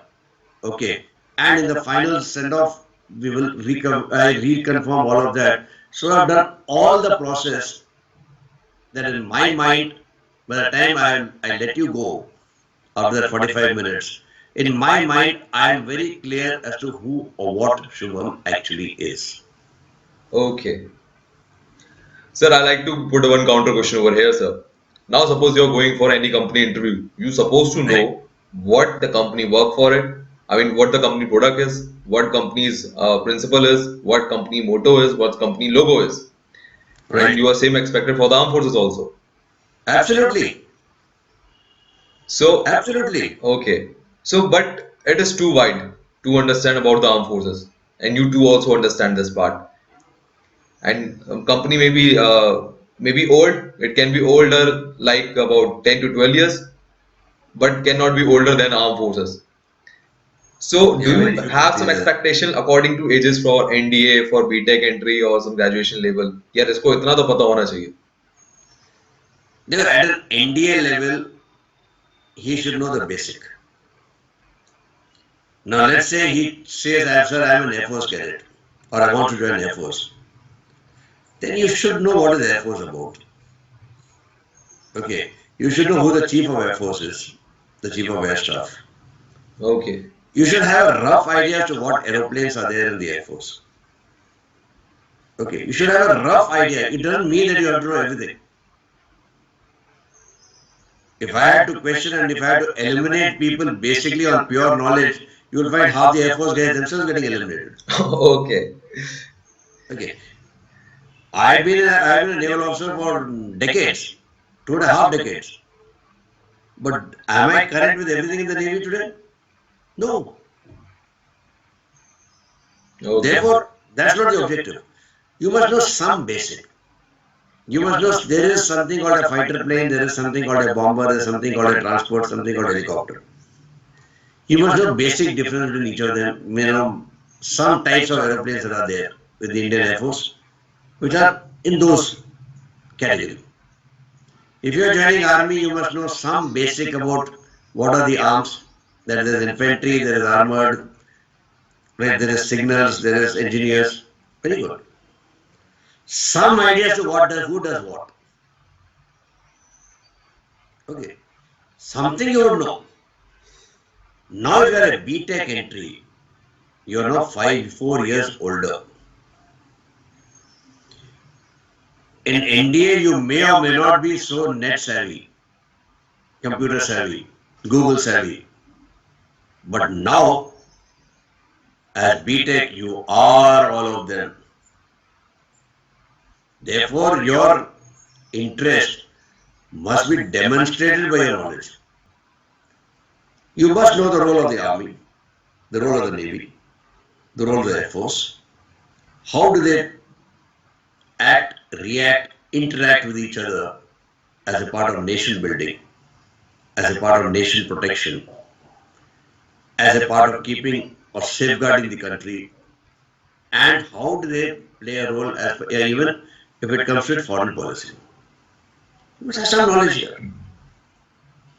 Okay. And in the final send off, we will I reconfirm all of that. So I've done all the process that in my mind, by the time I let you go after that 45 minutes, in my mind, I am very clear as to who or what Shubham actually is. Okay. Sir, I like to put one counter question over here, sir. Now, suppose you're going for any company interview, you're supposed to Right. know what the company work for it. I mean, what the company product is, what company's principle is, what company motto is, what company logo is, and Right. you are same expected for the armed forces also. Absolutely. So, Absolutely. okay. So, but it is too wide to understand about the armed forces, and you too also understand this part. And company maybe old. It can be older, like about 10 to 12 years, but cannot be older than armed forces. So, do Yeah, you very few have some companies there. expectation according to ages for NDA, for BTech entry or some graduation level? यार इसको इतना तो पता होना चाहिए. At an NDA level, he should know the basic. Now, let's say he says, Sir, I'm an Air Force cadet or I want to join Air Force. Then you should know what is Air Force about. Okay. You should know who the Chief of Air Force is, the Chief of Air Staff. Okay. You should have a rough idea as to what aeroplanes are there in the Air Force. Okay. You should have a rough idea. It doesn't mean that you have to know everything. If I had to question and if I had to eliminate people basically on pure knowledge, you will find half the Air Force guys themselves getting eliminated. Okay. Okay. I've been a naval officer for decades, 2.5 decades. But am I current with everything in the Navy today? No. Okay. Therefore, that's not the objective. You must know some basic. You must know there is something called a fighter plane, there is something called a bomber, there is something called a transport, something called a helicopter. You must know basic difference between each of them. Some types of aeroplanes that are there with the Indian Air Force, which are in those category. If you are joining army, you must know some basic about what are the arms. That there is infantry, there is armored, right? There is signals, there is engineers. Very good. Some ideas to who does what. Okay. Something you would know. Now, if you are a BTech entry, you are now 4 years older. In NDA, you may or may not be so net savvy, computer savvy, Google savvy. But now, as BTech, you are all of them. Therefore, your interest must be demonstrated by your knowledge. You must know the role of the army, the role of the navy, the role of the air force. How do they act, react, interact with each other as a part of nation building, as a part of nation protection, as a part of keeping or safeguarding the country, and how do they play a role as even if it comes with foreign policy. You must have some knowledge here,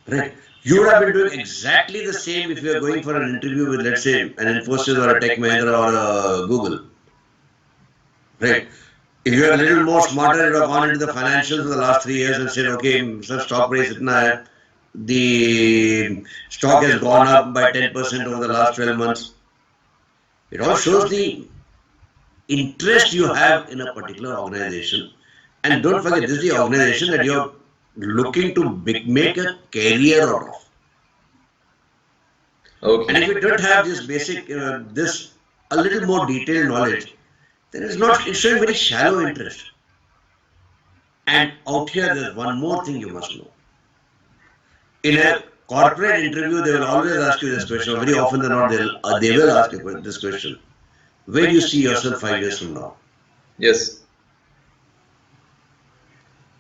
right? You would have been doing exactly the same if you are going for an interview with, let's say, an Infosys or a Tech Mahindra or a Google, right? If you are a little more smarter, you would have gone into the financials for the last 3 years and said, okay, sir, stock price itna hai. The stock has gone up by 10% over the last 12 months. It all shows the interest you have in a particular organization. And don't forget, this is the organization that you're looking to make a career out of. And if you don't have this basic, this a little more detailed knowledge, then it's showing very shallow interest. And out here, there's one more thing you must know. In a corporate interview, they will always ask you this question, or very often than not, they will ask you this question. Where do you see yourself 5 years from now? Yes.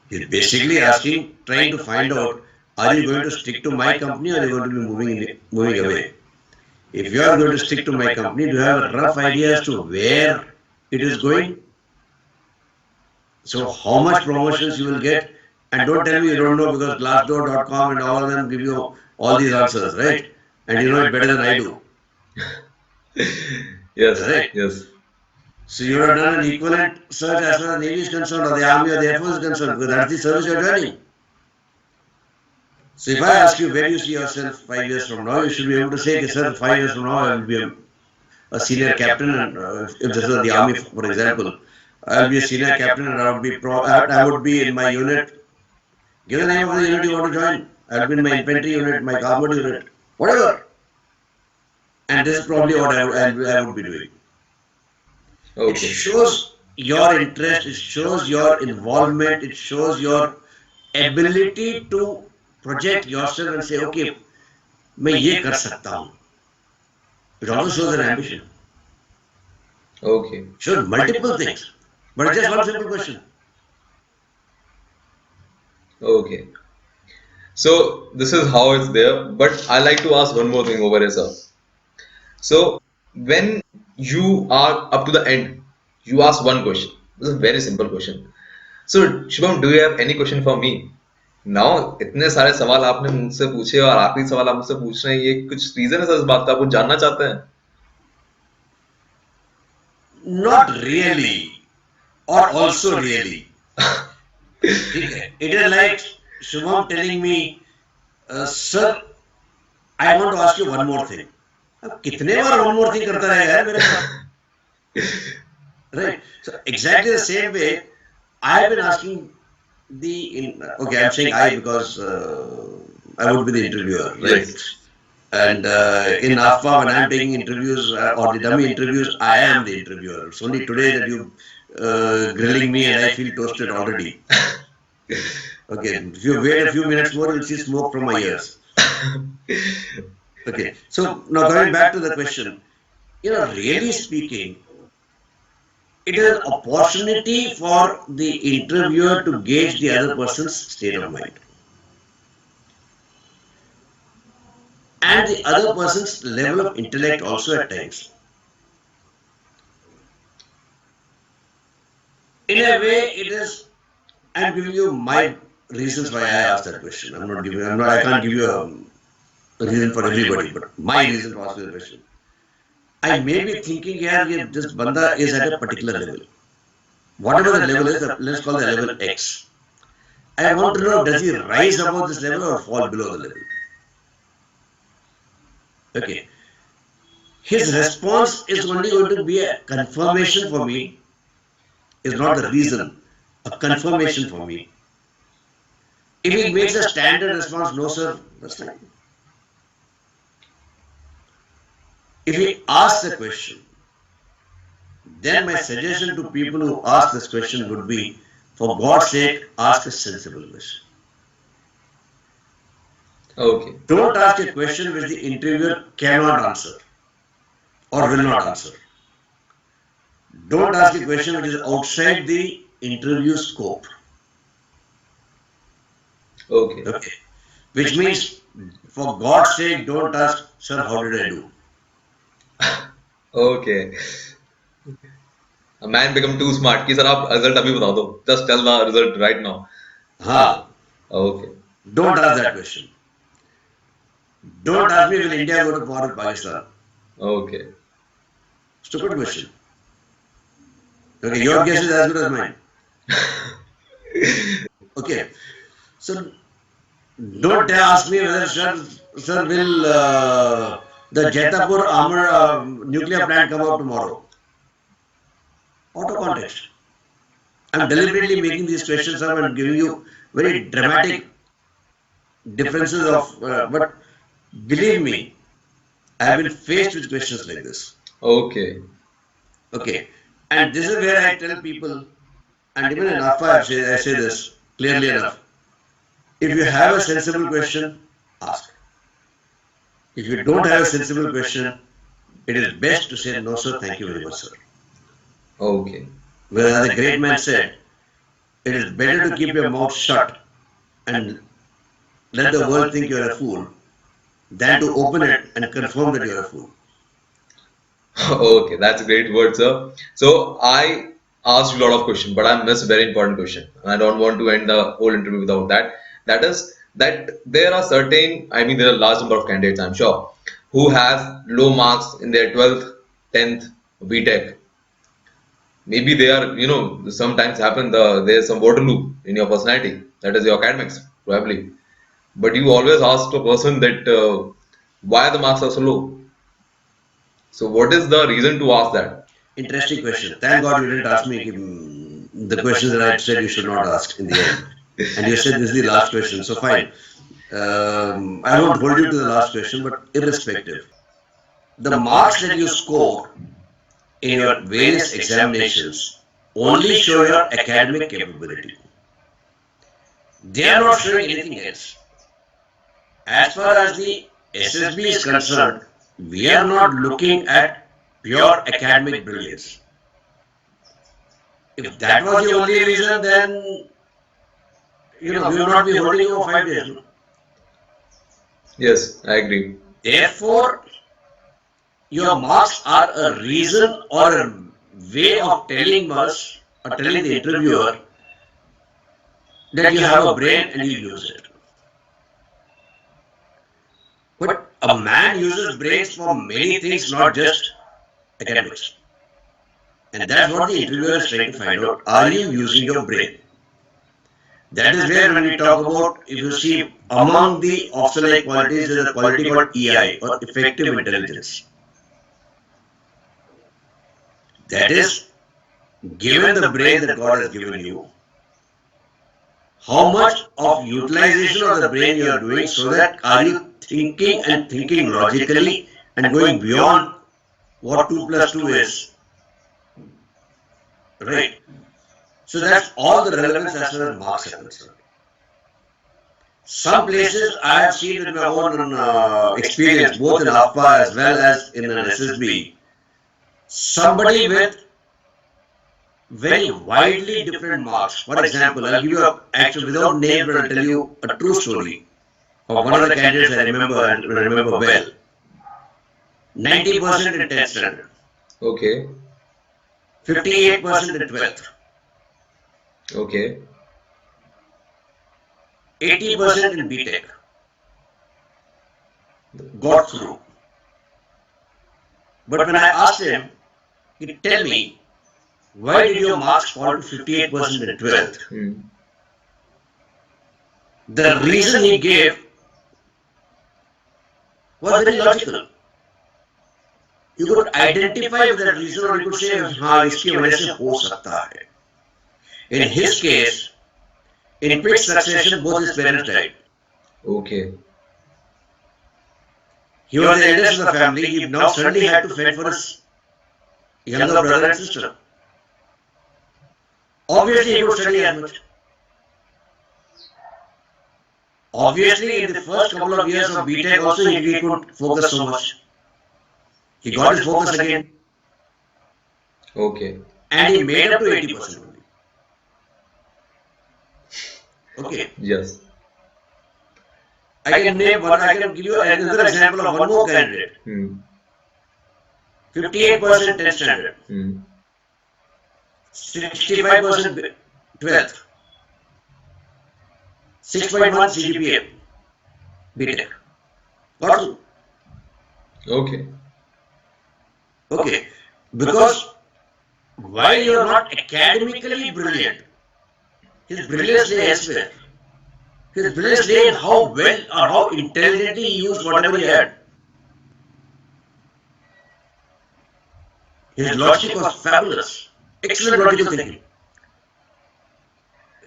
He's basically asking, trying to find out, are you going to stick to my company or are you going to be moving away? If you are going to stick to my company, do you have a rough idea as to where it is going? So how much promotions you will get, and don't tell me you don't know because Glassdoor.com and all of them give you all these answers, right? And you know it better than I do, Yes, right? yes. So you would have done an equivalent search as far as Navy is concerned, or the Army or the Air Force is concerned, because that's the service you're joining. So if I ask you where do you see yourself 5 years from now, you should be able to say, okay, sir, 5 years from now I will be a senior captain, and if this is the Army, for example, I'll be a senior captain, and I would be in my unit. Give the name of the unit you want to join. I'll be in my infantry unit, my armored unit, whatever. And this is probably what I would be doing. It Okay. shows your interest, it shows your involvement, it shows your ability to project yourself and say, okay, मैं ये कर सकता हूँ. It also shows an ambition. Okay. Shows multiple things. But it's just one simple question. Okay. So this is how it's there. But I like to ask one more thing over here, sir. So when you are up to the end, you ask one question. This is a very simple question. So Shubham, do you have any question for me? Now इतने सारे सवाल आपने मुझसे पूछे और आखिरी सवाल आप मुझसे पूछ रहे हैं, ये कुछ रीजन है सर इस बात का, आप कुछ जानना चाहते हैं? Not really, or also really. It is like Shubham telling me, sir, I want to ask you one more thing. अब कितने बार one more thing करता रहेगा यार मेरे साथ, right? So exactly the same way, I have been asking okay, I'm saying I because I would be the interviewer, right? Yes. And in AFCAT, when I'm taking interviews or the dummy interviews, I am the interviewer. It's only today that you grilling me and I feel toasted already. Okay, if you wait a few minutes more, you'll see smoke from my ears. Okay, so now coming back to the question, really speaking, it is an opportunity for the interviewer to gauge the other person's state of mind and the other person's level of intellect also at times. In a way, it is. I'm giving you my reasons why I asked that question. I can't give you a reason for everybody, but my reason for asking the question. I may be thinking here, this banda is at a particular level. Whatever the level is, let's call the level X. I want to know, does he rise above this level or fall below the level? Okay. His response is only going to be a confirmation for me, is not the reason, a confirmation for me. If he makes a standard response, no sir, that's fine. If he asks a question, then my suggestion to people who ask this question would be, for God's sake, ask a sensible question. Okay. Don't ask a question which the interviewer cannot answer or will not answer. Don't ask a question which is outside the interview scope. Okay. Okay. Which means, for God's sake, don't ask, sir, how did I do? Okay. A man become too smart कि sir आप result अभी बता दो, just tell the result right now. Ha. Okay. Don't ask that question. Don't ask me, will India go to war with Pakistan? Okay. Stupid question. Okay, your guess is as good as mine. Okay. So don't ask me whether sir will the Jetapur armor nuclear plant come out tomorrow. Out of context. I'm deliberately making these questions up and giving you very dramatic differences of, but believe me, I have been faced with questions like this. Okay. Okay. And this is where I tell people, and even in AFA I say this clearly enough. If you have a sensible question, ask. If you don't have a sensible question, it is best to say, no sir, thank you very much sir. Okay. Whereas the great man said, it is better to keep your mouth shut and let the world think you are a fool than to open it and confirm that you are a fool. Okay, that's a great word, sir. So asked you a lot of questions, but I missed a very important question. And I don't want to end the whole interview without that. That is that there are certain, I mean, there are a large number of candidates, I'm sure, who has low marks in their 12th, 10th, BTech. Maybe they are, sometimes happen there's some Waterloo in your personality. That is your academics, probably. But you always ask a person that why the marks are so low. So what is the reason to ask that? Interesting question. Thank God you didn't ask me the questions that I said you should not ask in the end. And you said this is the last question, so fine. I won't hold you to the last question, but irrespective, the marks that you score in your various examinations only show your academic capability. They are not showing anything else. As far as the SSB is concerned, we are not looking at pure academic brilliance. If that was the only reason, then we will not be holding you for 5 days. No? Yes, I agree. Therefore, your marks are a reason or a way of telling us or telling the interviewer that you have a brain and you use it. But a man uses brains for many things, not just academics. And that's what the interviewer is trying to find out. Are you using your brain? That is where when we talk about, if you see among the oxalate qualities, there is a quality called EI or effective intelligence. That is, given the brain that God has given you, how much of utilization of the brain you are doing, so that are you thinking and thinking logically and going beyond what 2 plus 2 is, right? So that's all the relevance as far as marks are concerned. Some places I have seen with my own experience, both in AFCAT as well as in an SSB, somebody with very widely different marks. For example, I'll give you actually without names, but I'll tell you a true story of one of the candidates I remember and remember well. 90% in 10th standard. Okay. 58% in 12th. Okay. 80% in BTech. Got through. But when I asked him, he tell me, why did your marks fall to 58% in 12th? The reason he gave was very logical. You could identify with that reason, or you could say, हाँ इसकी वजह से हो सकता है. In his case, in quick succession, both his parents died. Okay. He was the eldest of the family. He now suddenly had to fend for his younger brother and sister. Obviously, he could study as much. Obviously, in the first couple of years of BTech also, he couldn't focus so much. He got his focus again. Okay. And he made up to 80% only. Okay. Yes. I can give you another example of one more candidate. 58% 10th standard. 65% 12th. 6.1 CGPA. BTech. Got through. Okay. Okay. Because while you are not academically brilliant, his brilliance lay elsewhere. His brilliance lay in how well or how intelligently he used whatever he had. His logic was fabulous. Excellent logical thinking.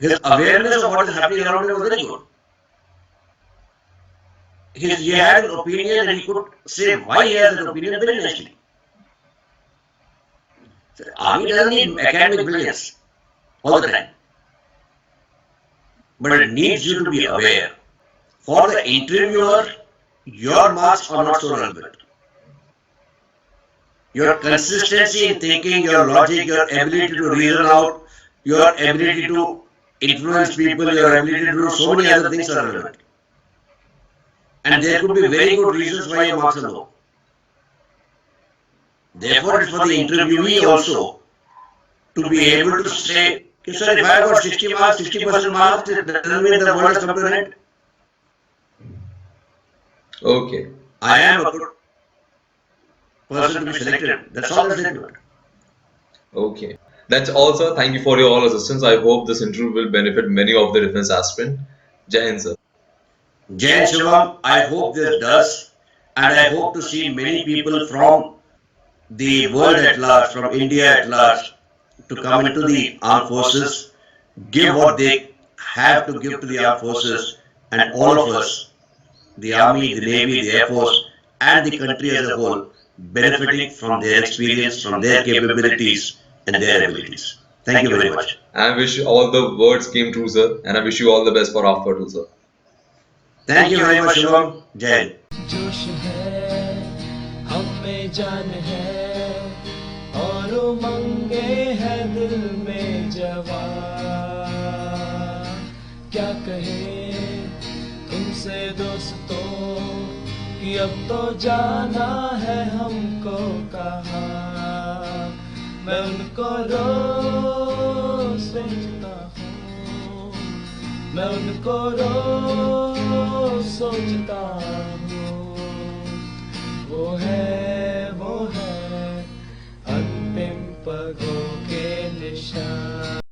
His awareness of what is happening around him was very good. He had an opinion and he could say why he has that opinion very nicely. Army doesn't need academic brilliance all the time. But it needs you to be aware. For the interviewer, your marks are not so relevant. Your consistency in thinking, your logic, your ability to reason out, your ability to influence people, your ability to do so many other things are relevant. And there could be very good reasons why your marks are low. Therefore, it's for the interviewee also to be able to say, sir, if I got 60 marks, 60% marks, it doesn't mean the world has come to an end. Okay. I am a good person to be selected. That's all there's to it. Okay. That's all, sir. Thank you for your all assistance. I hope this interview will benefit many of the defense aspirants. Jai Hind, sir. Jai and Shubham, I hope this does, and I hope to see many people from the world at large, from India at large, to come into the armed forces, give what they have to give to the armed forces, and all of us, the army, the navy, the air force, and the country as a whole, benefiting from their experience, from their capabilities, and their abilities. Thank you very much. I wish all the words came true, sir, and I wish you all the best for after too, sir. Thank you very much, Shubham. Jai Hind. जोश है हम में जान है और उमंगे है दिल में जवां क्या कहे तुमसे दोस्तों कि अब तो जाना है हमको कहाँ मैं उनको रोज सोचता हूँ मैं उनको रोज सोचता हूँ वो है